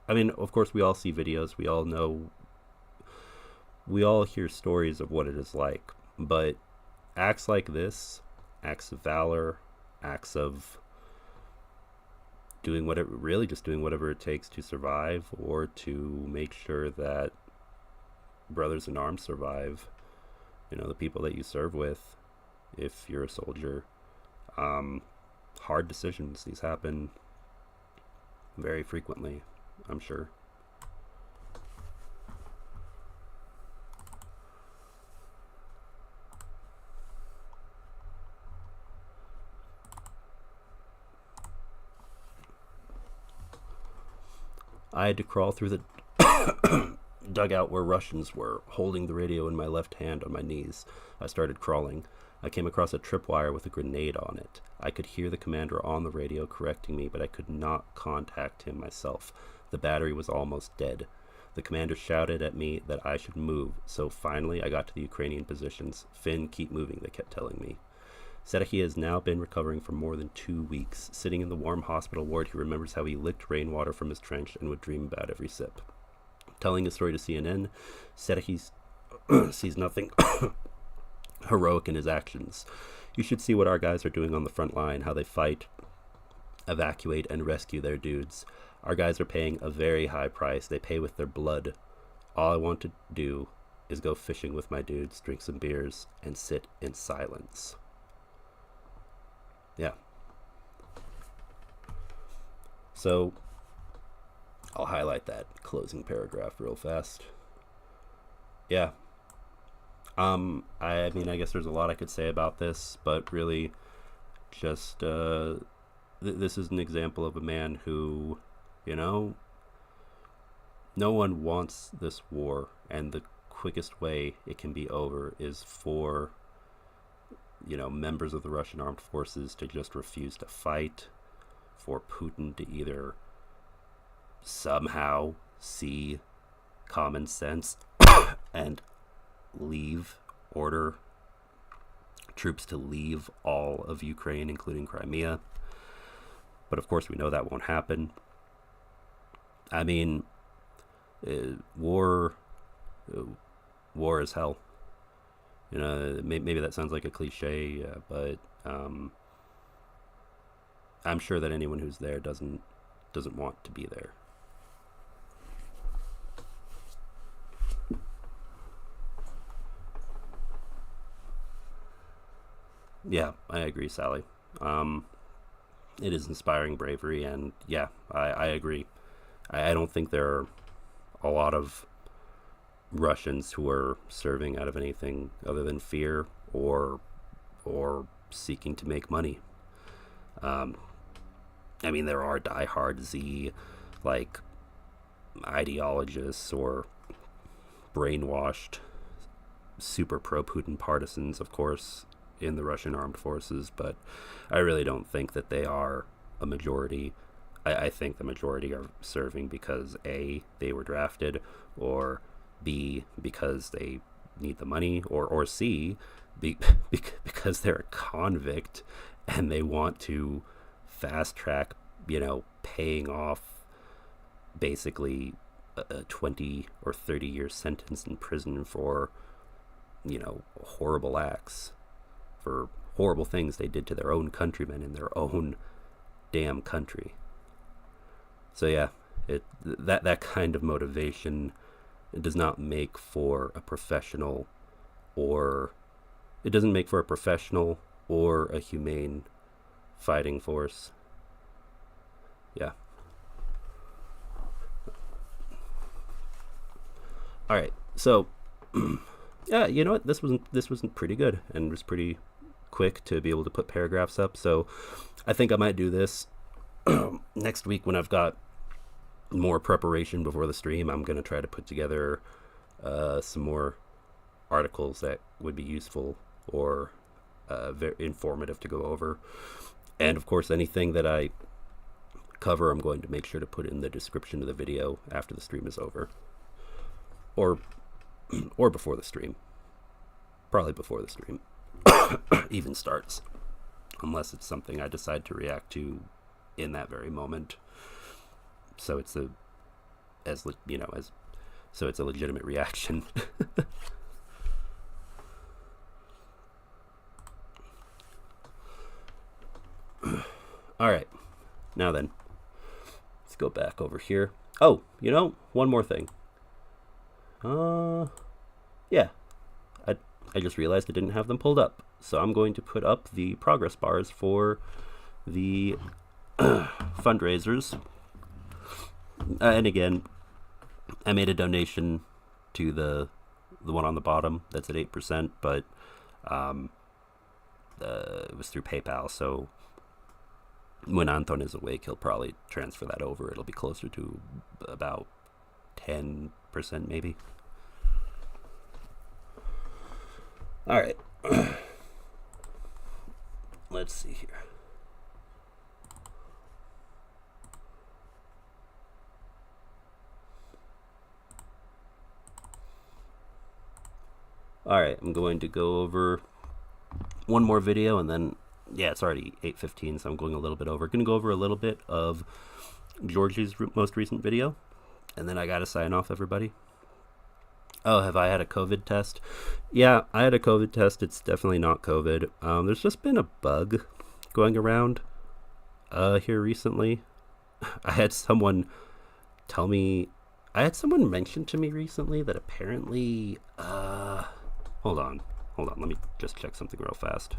I mean, of course, we all see videos. We all know... We all hear stories of what it is like. But acts like this, acts of valor, acts of doing whatever, really just doing whatever it takes to survive or to make sure that brothers in arms survive, you know, the people that you serve with, if you're a soldier. Hard decisions. These happen very frequently, I'm sure. I had to crawl through the dugout where Russians were, holding the radio in my left hand on my knees. I started crawling. I came across a tripwire with a grenade on it. I could hear the commander on the radio correcting me, but I could not contact him myself. The battery was almost dead. The commander shouted at me that I should move, so finally I got to the Ukrainian positions. Finn, keep moving, they kept telling me. Serhiy has now been recovering for more than 2 weeks. Sitting in the warm hospital ward, he remembers how he licked rainwater from his trench and would dream about every sip. Telling his story to CNN, Serhiy sees nothing heroic in his actions. You should see what our guys are doing on the front line, how they fight, evacuate, and rescue their dudes. Our guys are paying a very high price. They pay with their blood. All I want to do is go fishing with my dudes, drink some beers, and sit in silence. Yeah. So, I'll highlight that closing paragraph real fast. Yeah. I mean, I guess there's a lot I could say about this, but really, just, this is an example of a man who, you know, no one wants this war, and the quickest way it can be over is for, you know, members of the Russian armed forces to just refuse to fight, for Putin to either somehow see common sense and order troops to leave all of Ukraine, including Crimea. But of course we know that won't happen. I mean, war is hell. You know, maybe that sounds like a cliche, but I'm sure that anyone who's there doesn't want to be there. Yeah, I agree, Sally. It is inspiring bravery, and yeah, I agree. I don't think there are a lot of Russians who are serving out of anything other than fear or seeking to make money. I mean, there are diehard Z, like, ideologists or brainwashed super pro-Putin partisans, of course, in the Russian armed forces, but I really don't think that they are a majority. I think the majority are serving because A, they were drafted, or B, because they need the money, or C, because they're a convict and they want to fast track, you know, paying off basically a 20 or 30 year sentence in prison for horrible acts, for horrible things they did to their own countrymen in their own damn country. So yeah, that kind of motivation, it does not make for a professional, or it doesn't make for a professional or a humane fighting force. Yeah. All right, so yeah, you know what? This wasn't pretty good, and was pretty quick to be able to put paragraphs up. So I think I might do this next week when I've got more preparation before the stream. I'm gonna try to put together some more articles that would be useful or very informative to go over. And of course, anything that I cover, I'm going to make sure to put in the description of the video after the stream is over. Or before the stream. Probably before the stream even starts. Unless it's something I decide to react to in that very moment. So it's a legitimate reaction. Alright. Now then. Let's go back over here. Oh, one more thing. Yeah, I just realized I didn't have them pulled up, so I'm going to put up the progress bars for the fundraisers. And again, I made a donation to the one on the bottom that's at 8%, but it was through PayPal, so when Anton is awake, he'll probably transfer that over. It'll be closer to about 10% maybe. All right. Let's see here. All right, I'm going to go over one more video, and then yeah, it's already 8:15, so I'm going a little bit over. Going to go over a little bit of Georgie's most recent video, and then I got to sign off, everybody. Oh, have I had a COVID test? Yeah, I had a COVID test. It's definitely not COVID. There's just been a bug going around here recently. I had someone mention to me recently that apparently, hold on, let me just check something real fast.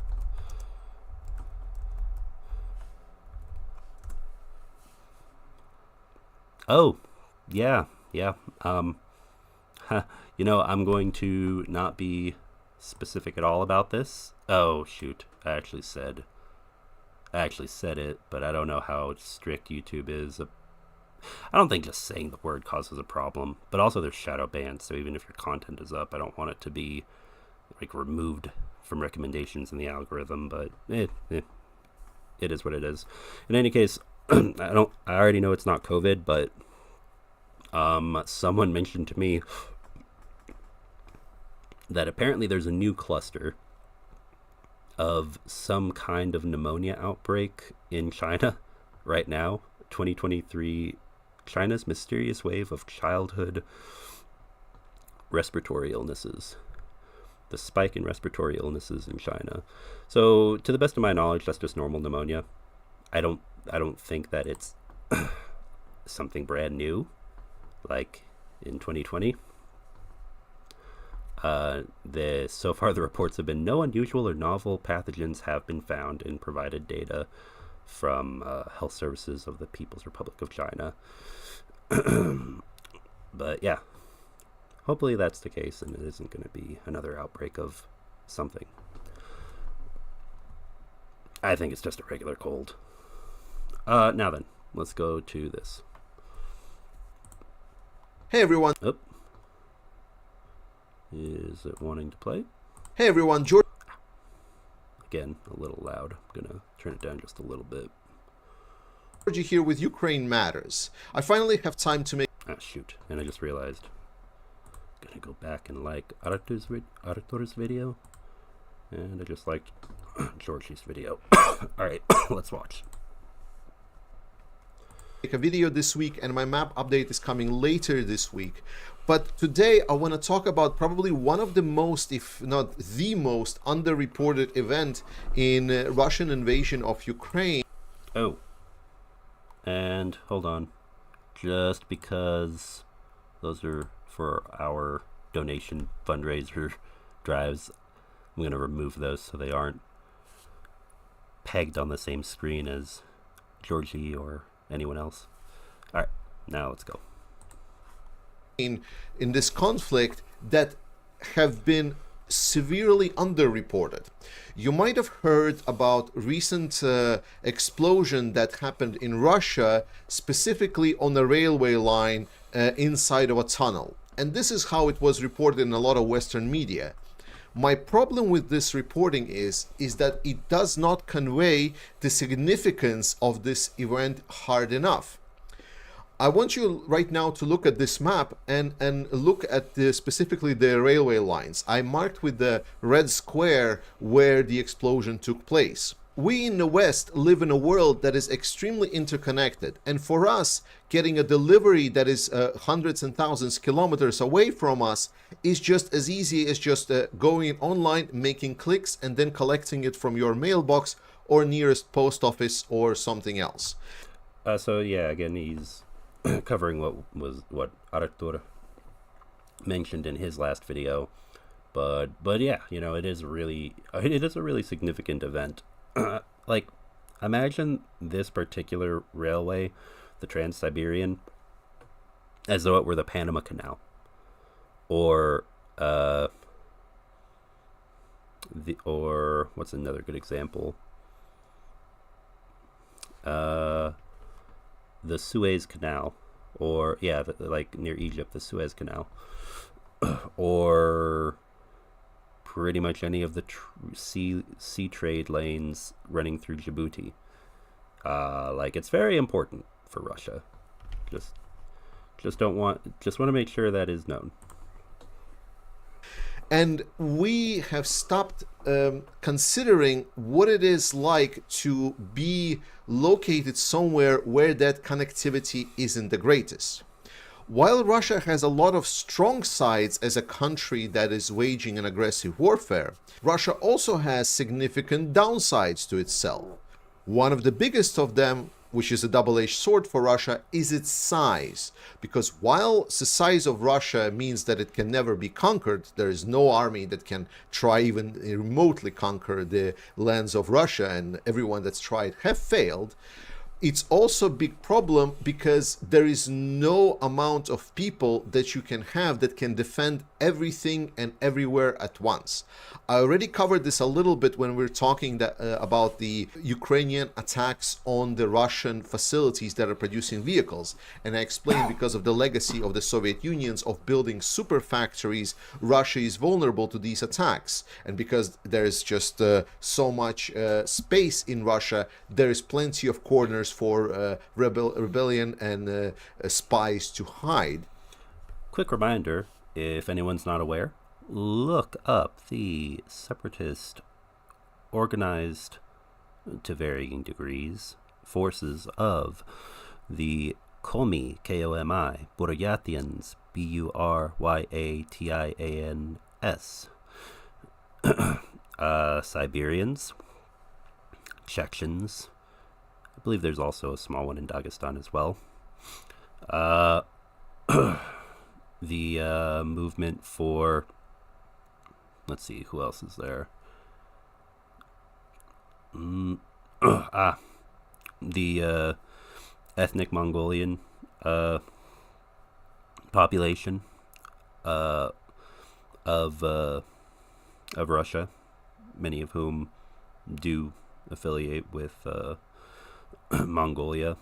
Oh, yeah. I'm going to not be specific at all about this. Oh, shoot. I actually said it, but I don't know how strict YouTube is. I don't think just saying the word causes a problem, but also there's shadow bans, so even if your content is up, I don't want it to be removed from recommendations in the algorithm, but it is what it is. In any case, I already know it's not COVID, but someone mentioned to me that apparently there's a new cluster of some kind of pneumonia outbreak in China right now. 2023, China's mysterious wave of childhood respiratory illnesses. The spike in respiratory illnesses in China. So, to the best of my knowledge, that's just normal pneumonia. I don't think that it's something brand new, like in 2020. So far, the reports have been no unusual or novel pathogens have been found in provided data from health services of the People's Republic of China. But yeah, hopefully that's the case and it isn't going to be another outbreak of something. I think it's just a regular cold. Now then, let's go to this. Hey everyone. Oh. Is it wanting to play? Hey everyone, George. Again, a little loud. I'm gonna turn it down just a little bit. Georgie here with Ukraine Matters. I finally have time to make... Ah, shoot. And I just realized. I'm gonna go back and like Artur's video. And I just liked Georgie's video. Alright, let's watch. Make a video this week, and my map update is coming later this week. But today I want to talk about probably one of the most, if not the most, underreported event in Russian invasion of Ukraine. Oh, and hold on. Just because those are for our donation fundraiser drives, I'm going to remove those so they aren't pegged on the same screen as Georgie or anyone else. All right, now let's go. In this conflict that have been severely underreported. You might have heard about recent explosion that happened in Russia, specifically on a railway line inside of a tunnel. And this is how it was reported in a lot of Western media. My problem with this reporting is that it does not convey the significance of this event hard enough. I want you right now to look at this map and look at specifically the railway lines. I marked with the red square where the explosion took place. We in the West live in a world that is extremely interconnected, and for us, getting a delivery that is hundreds and thousands of kilometers away from us is just as easy as just going online, making clicks, and then collecting it from your mailbox or nearest post office or something else. So yeah, again, he's covering what Artur mentioned in his last video, but yeah, you know, it is a really significant event. Like, imagine this particular railway, the Trans-Siberian, as though it were the Panama Canal, or what's another good example? The Suez Canal, or yeah, like near Egypt, the Suez Canal, or pretty much any of the sea trade lanes running through Djibouti. Like, it's very important for Russia. Just want to make sure that is known. And we have stopped considering what it is like to be located somewhere where that connectivity isn't the greatest. While Russia has a lot of strong sides as a country that is waging an aggressive warfare, Russia also has significant downsides to itself. One of the biggest of them, which is a double-edged sword for Russia, is its size. Because while the size of Russia means that it can never be conquered, there is no army that can try even remotely conquer the lands of Russia, and everyone that's tried have failed. It's also a big problem because there is no amount of people that you can have that can defend everything and everywhere at once. I already covered this a little bit when we were talking about the Ukrainian attacks on the Russian facilities that are producing vehicles. And I explained because of the legacy of the Soviet Unions of building super factories, Russia is vulnerable to these attacks. And because there's just so much space in Russia, there is plenty of corners for rebellion and spies to hide. Quick reminder, if anyone's not aware, look up the separatist, organized to varying degrees, forces of the Komi, K-O-M-I, Buryatians, B-U-R-Y-A-T-I-A-N-S, Siberians, Chechens. I believe there's also a small one in Dagestan as well. The movement for, let's see, who else is there? The ethnic Mongolian population of Russia, many of whom do affiliate with Mongolia.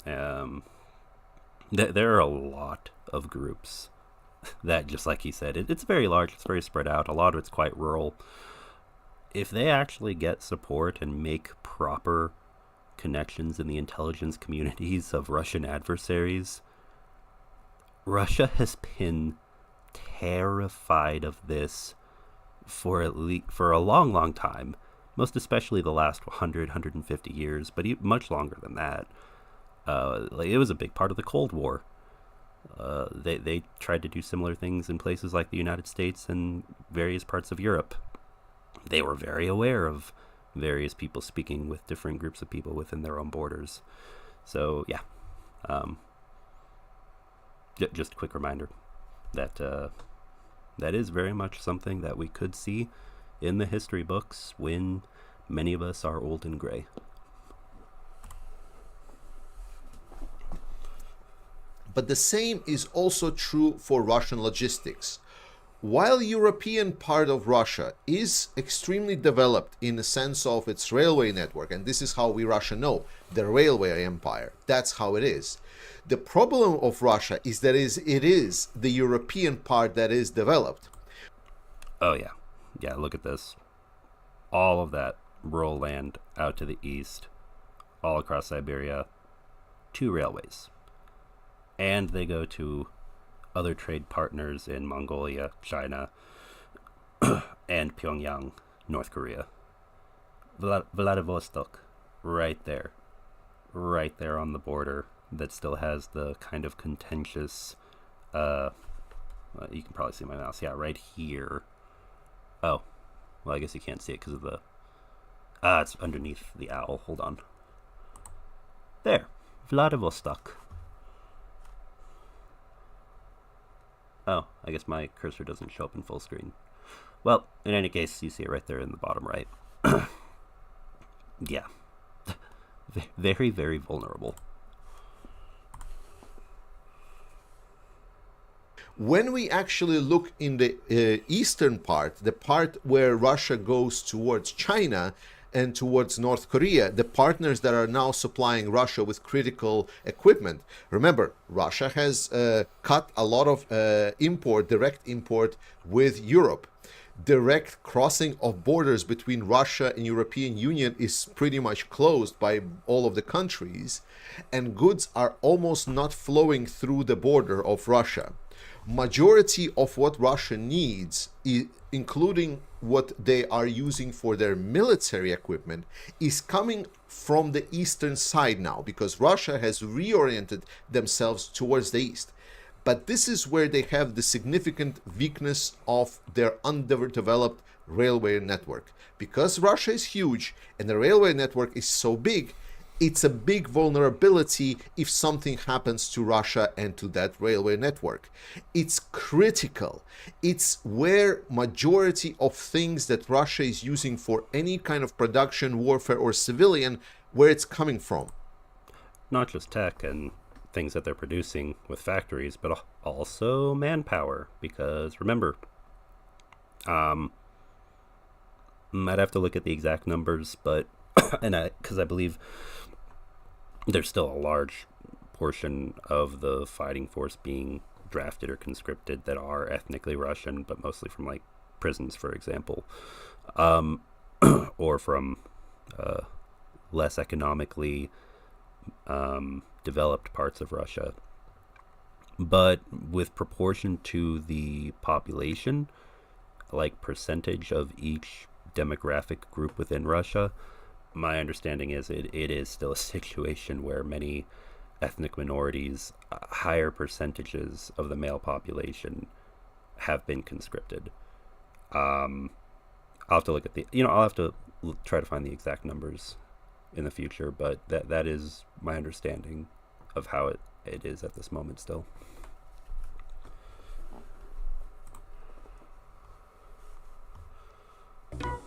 There are a lot of groups that, just like he said, it's very large, it's very spread out, a lot of it's quite rural. If they actually get support and make proper connections in the intelligence communities of Russian adversaries, Russia has been terrified of this for a long time, most especially the last 150 years, but much longer than that. It was a big part of the Cold War. They tried to do similar things in places like the United States and various parts of Europe. They were very aware of various people speaking with different groups of people within their own borders. So yeah, just a quick reminder that that is very much something that we could see in the history books when many of us are old and gray. But the same is also true for Russian logistics. While European part of Russia is extremely developed in the sense of its railway network, and this is how we Russia know, the railway empire, that's how it is. The problem of Russia is that it is the European part that is developed. Oh yeah, yeah, look at this. All of that rural land out to the east, all across Siberia, 2 railways. And they go to other trade partners in Mongolia, China, and Pyongyang, North Korea. Vladivostok, right there on the border, that still has the kind of contentious, you can probably see my mouse, yeah, right here. Oh, well, I guess you can't see it because of the, it's underneath the owl, hold on. There, Vladivostok. Oh, I guess my cursor doesn't show up in full screen. Well, in any case, you see it right there in the bottom right. Yeah. Very, very vulnerable. When we actually look in the eastern part, the part where Russia goes towards China and towards North Korea, the partners that are now supplying Russia with critical equipment. Remember, Russia has cut a lot of direct import with Europe. Direct crossing of borders between Russia and European Union is pretty much closed by all of the countries, and goods are almost not flowing through the border of Russia. Majority of what Russia needs, including what they are using for their military equipment, is coming from the eastern side now, because Russia has reoriented themselves towards the east. But this is where they have the significant weakness of their underdeveloped railway network. Because Russia is huge and the railway network is so big, it's a big vulnerability if something happens to Russia and to that railway network. It's critical. It's where majority of things that Russia is using for any kind of production, warfare, or civilian, where it's coming from. Not just tech and things that they're producing with factories, but also manpower. Because remember, I'd have to look at the exact numbers, but because I believe there's still a large portion of the fighting force being drafted or conscripted that are ethnically Russian, but mostly from like prisons, for example, or from less economically developed parts of Russia. But with proportion to the population, like percentage of each demographic group within Russia, my understanding is it is still a situation where many ethnic minorities, higher percentages of the male population, have been conscripted. I'll have to look at I'll have to try to find the exact numbers in the future, but that is my understanding of how it is at this moment still.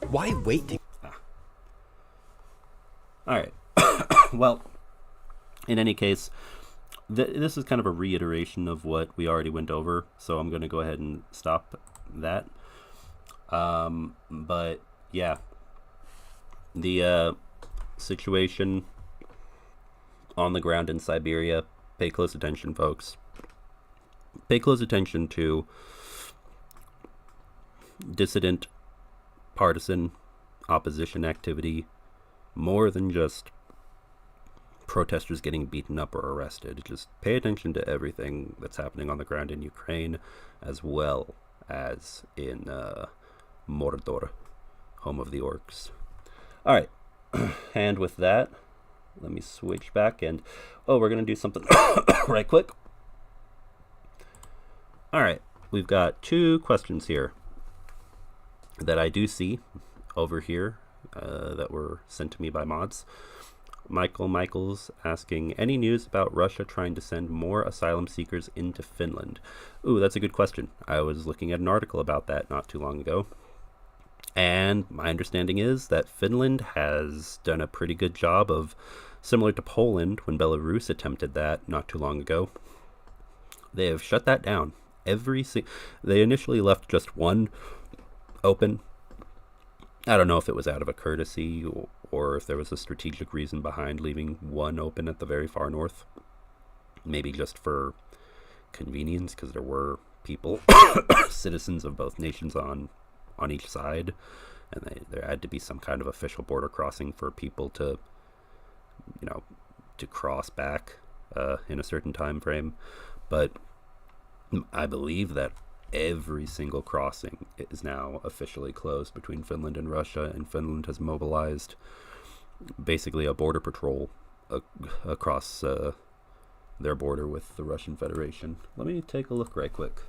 Why wait? All right. Well, in any case, this is kind of a reiteration of what we already went over, so I'm going to go ahead and stop that. But yeah, the situation on the ground in Siberia, pay close attention, folks. Pay close attention to dissident, partisan, opposition activity, more than just protesters getting beaten up or arrested. Just pay attention to everything that's happening on the ground in Ukraine, as well as in Mordor, home of the orcs. All right, and with that, let me switch back and we're gonna do something right quick. All right, we've got 2 questions here that I do see over here that were sent to me by mods. Michael's asking, any news about Russia trying to send more asylum seekers into Finland? Ooh, that's a good question. I was looking at an article about that not too long ago. And my understanding is that Finland has done a pretty good job of, similar to Poland when Belarus attempted that not too long ago, they have shut that down. They initially left just one open. I don't know if it was out of a courtesy or if there was a strategic reason behind leaving one open at the very far north. Maybe just for convenience, because there were people, citizens of both nations on each side, and there had to be some kind of official border crossing for people to, to cross back in a certain time frame. But I believe that every single crossing is now officially closed between Finland and Russia, and Finland has mobilized basically a border patrol across their border with the Russian Federation. Let me take a look right quick.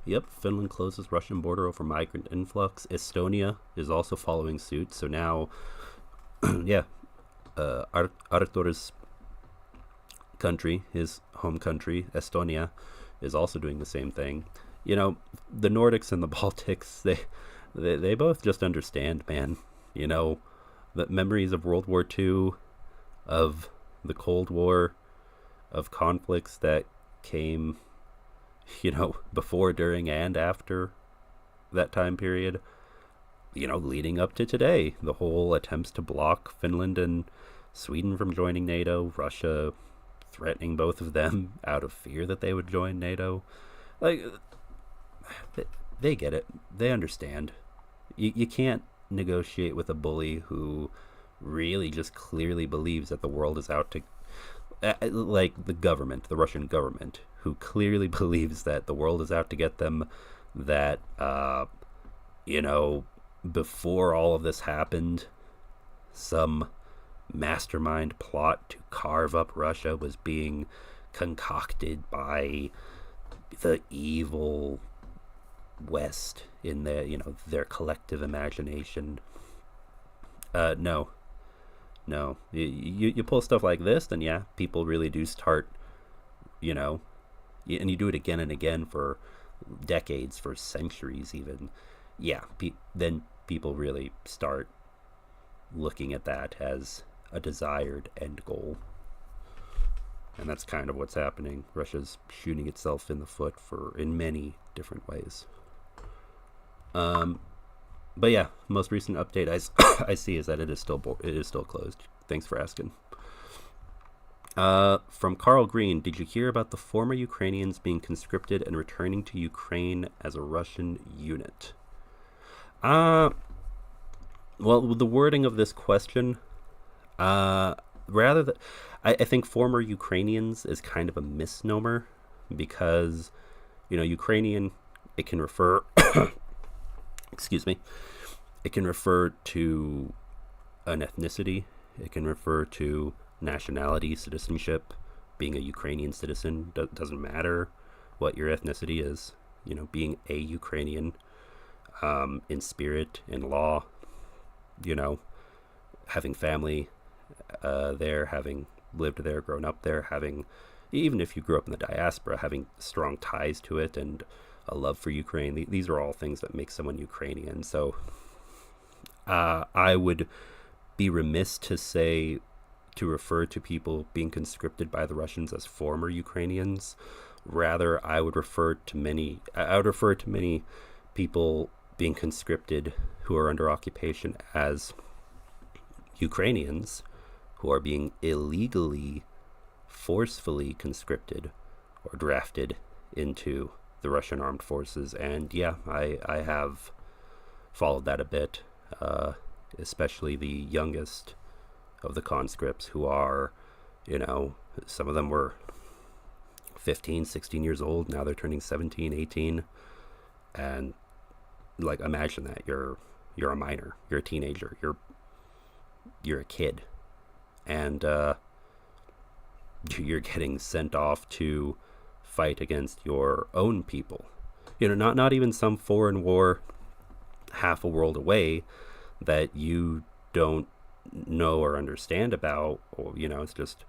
Yep, Finland closes Russian border over migrant influx. Estonia is also following suit. So now, Artur's country, his home country, Estonia, is also doing the same thing. The Nordics and the Baltics, they both just understand, man. The memories of World War II, of the Cold War, of conflicts that came before, during, and after that time period, leading up to today. The whole attempts to block Finland and Sweden from joining NATO, Russia threatening both of them out of fear that they would join NATO. They get it. They understand. You can't negotiate with a bully who really just clearly believes that the world is out to... like the government, the Russian government, who clearly believes that the world is out to get them, that, before all of this happened, some mastermind plot to carve up Russia was being concocted by the evil West in their collective imagination. No. You pull stuff like this, then yeah, people really do start, and you do it again and again for decades, for centuries even. Yeah, then people really start looking at that as a desired end goal. And that's kind of what's happening. Russia's shooting itself in the foot in many different ways. But yeah, most recent update I see is that it is still closed. Thanks for asking. From Carl Green, did you hear about the former Ukrainians being conscripted and returning to Ukraine as a Russian unit? Well, the wording of this question, I think former Ukrainians is kind of a misnomer, because, Ukrainian, it can refer, excuse me, it can refer to an ethnicity, it can refer to nationality, citizenship. Being a Ukrainian citizen doesn't matter what your ethnicity is. Being a Ukrainian, in spirit, in law, having family there, having lived there, grown up there, even if you grew up in the diaspora, having strong ties to it and a love for Ukraine. These are all things that make someone Ukrainian. So I would be remiss to refer to people being conscripted by the Russians as former Ukrainians. Rather, I would refer to many people being conscripted who are under occupation as Ukrainians who are being illegally, forcefully conscripted or drafted into the Russian armed forces. And yeah, I have followed that a bit, especially the youngest of the conscripts, who are, some of them were 15, 16 years old. Now they're turning 17, 18. And imagine that you're a minor, you're a teenager, you're you're a kid, and you're getting sent off to fight against your own people. Not even some foreign war half a world away that you don't know or understand about, or it's just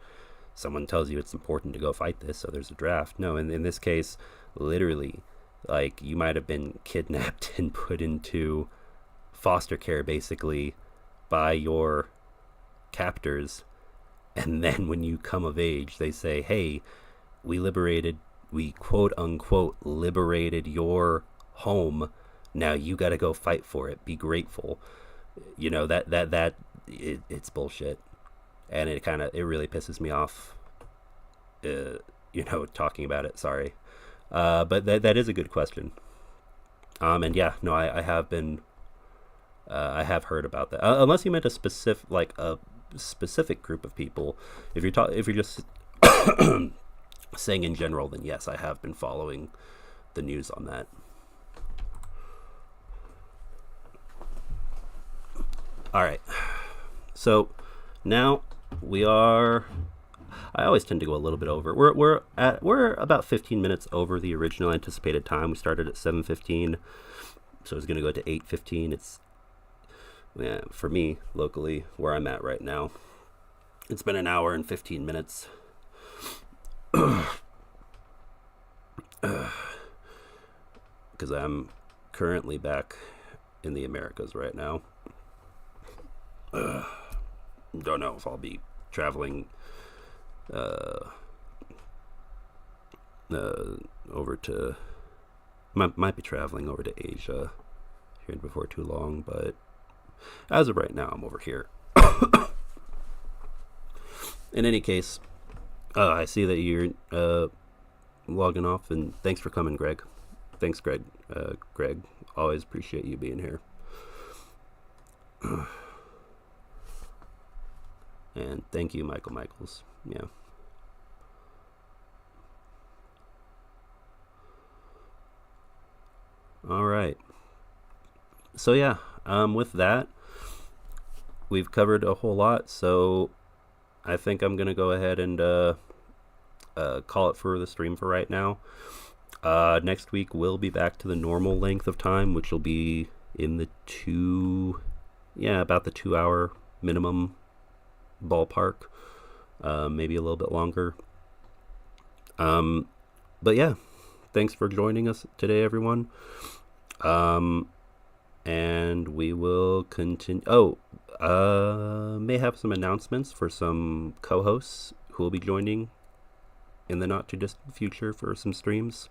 someone tells you it's important to go fight this, so there's a draft. No, in this case, literally, like, you might have been kidnapped and put into foster care basically by your captors, and then when you come of age they say, hey, we quote unquote liberated your home, now you got to go fight for it, be grateful. It's bullshit, and it really pisses me off, talking about it. Sorry. But that is a good question. And yeah, no, I have been, I have heard about that. Unless you meant a specific group of people. If you're just saying in general, then yes, I have been following the news on that. All right. So now we are. I always tend to go a little bit over. We're about 15 minutes over the original anticipated time. We started at 7:15, so it's going to go to 8:15. It's, for me locally where I'm at right now, it's been an hour and 15 minutes. Because I'm currently back in the Americas right now. Don't know if I'll be traveling over to might be traveling over to Asia here before too long, but as of right now I'm over here. In any case, I see that you're logging off, and thanks for coming, Greg. Thanks, Greg. Greg, always appreciate you being here. And thank you, Michael Michaels. Yeah. All right. So yeah, with that, we've covered a whole lot. So I think I'm gonna go ahead and call it for the stream for right now. Next week we'll be back to the normal length of time, which will be in the about the 2 hour minimum ballpark, maybe a little bit longer. But yeah, thanks for joining us today, everyone. And we will continue. May have some announcements for some co-hosts who will be joining in the not too distant future for some streams.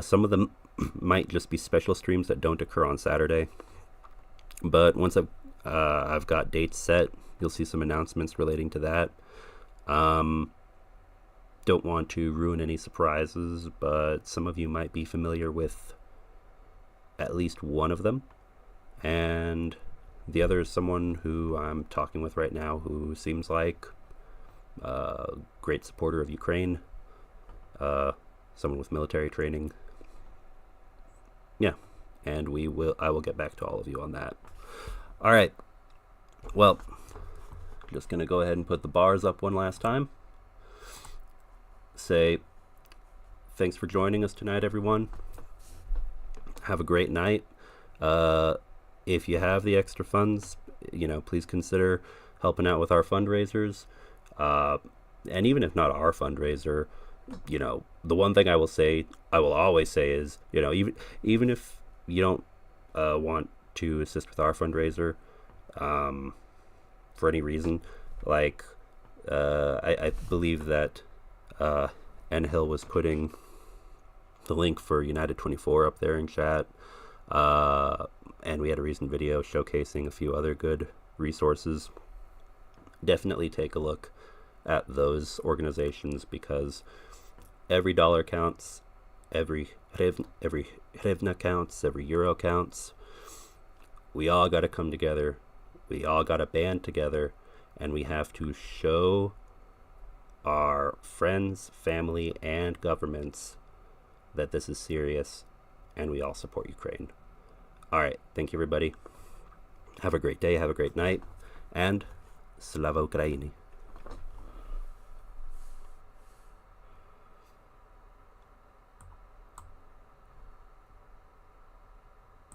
Some of them might just be special streams that don't occur on Saturday, but once I've got dates set, you'll see some announcements relating to that. Don't want to ruin any surprises, but some of you might be familiar with at least one of them, and the other is someone who I'm talking with right now who seems like a great supporter of Ukraine, someone with military training. Yeah, and I will get back to all of you on that. All right, well, just gonna go ahead and put the bars up one last time. Say thanks for joining us tonight, everyone. Have a great night. If you have the extra funds, please consider helping out with our fundraisers. And even if not our fundraiser, the one thing I will always say is, even if you don't want to assist with our fundraiser, for any reason, like I believe that Hill was putting the link for United 24 up there in chat, and we had a recent video showcasing a few other good resources. Definitely take a look at those organizations, because every dollar counts, every hryvnia counts, every euro counts. We all got to come together, we all got to band together, and we have to show our friends, family, and governments that this is serious and we all support Ukraine. All right, thank you, everybody. Have a great day, have a great night, and Slava Ukraini.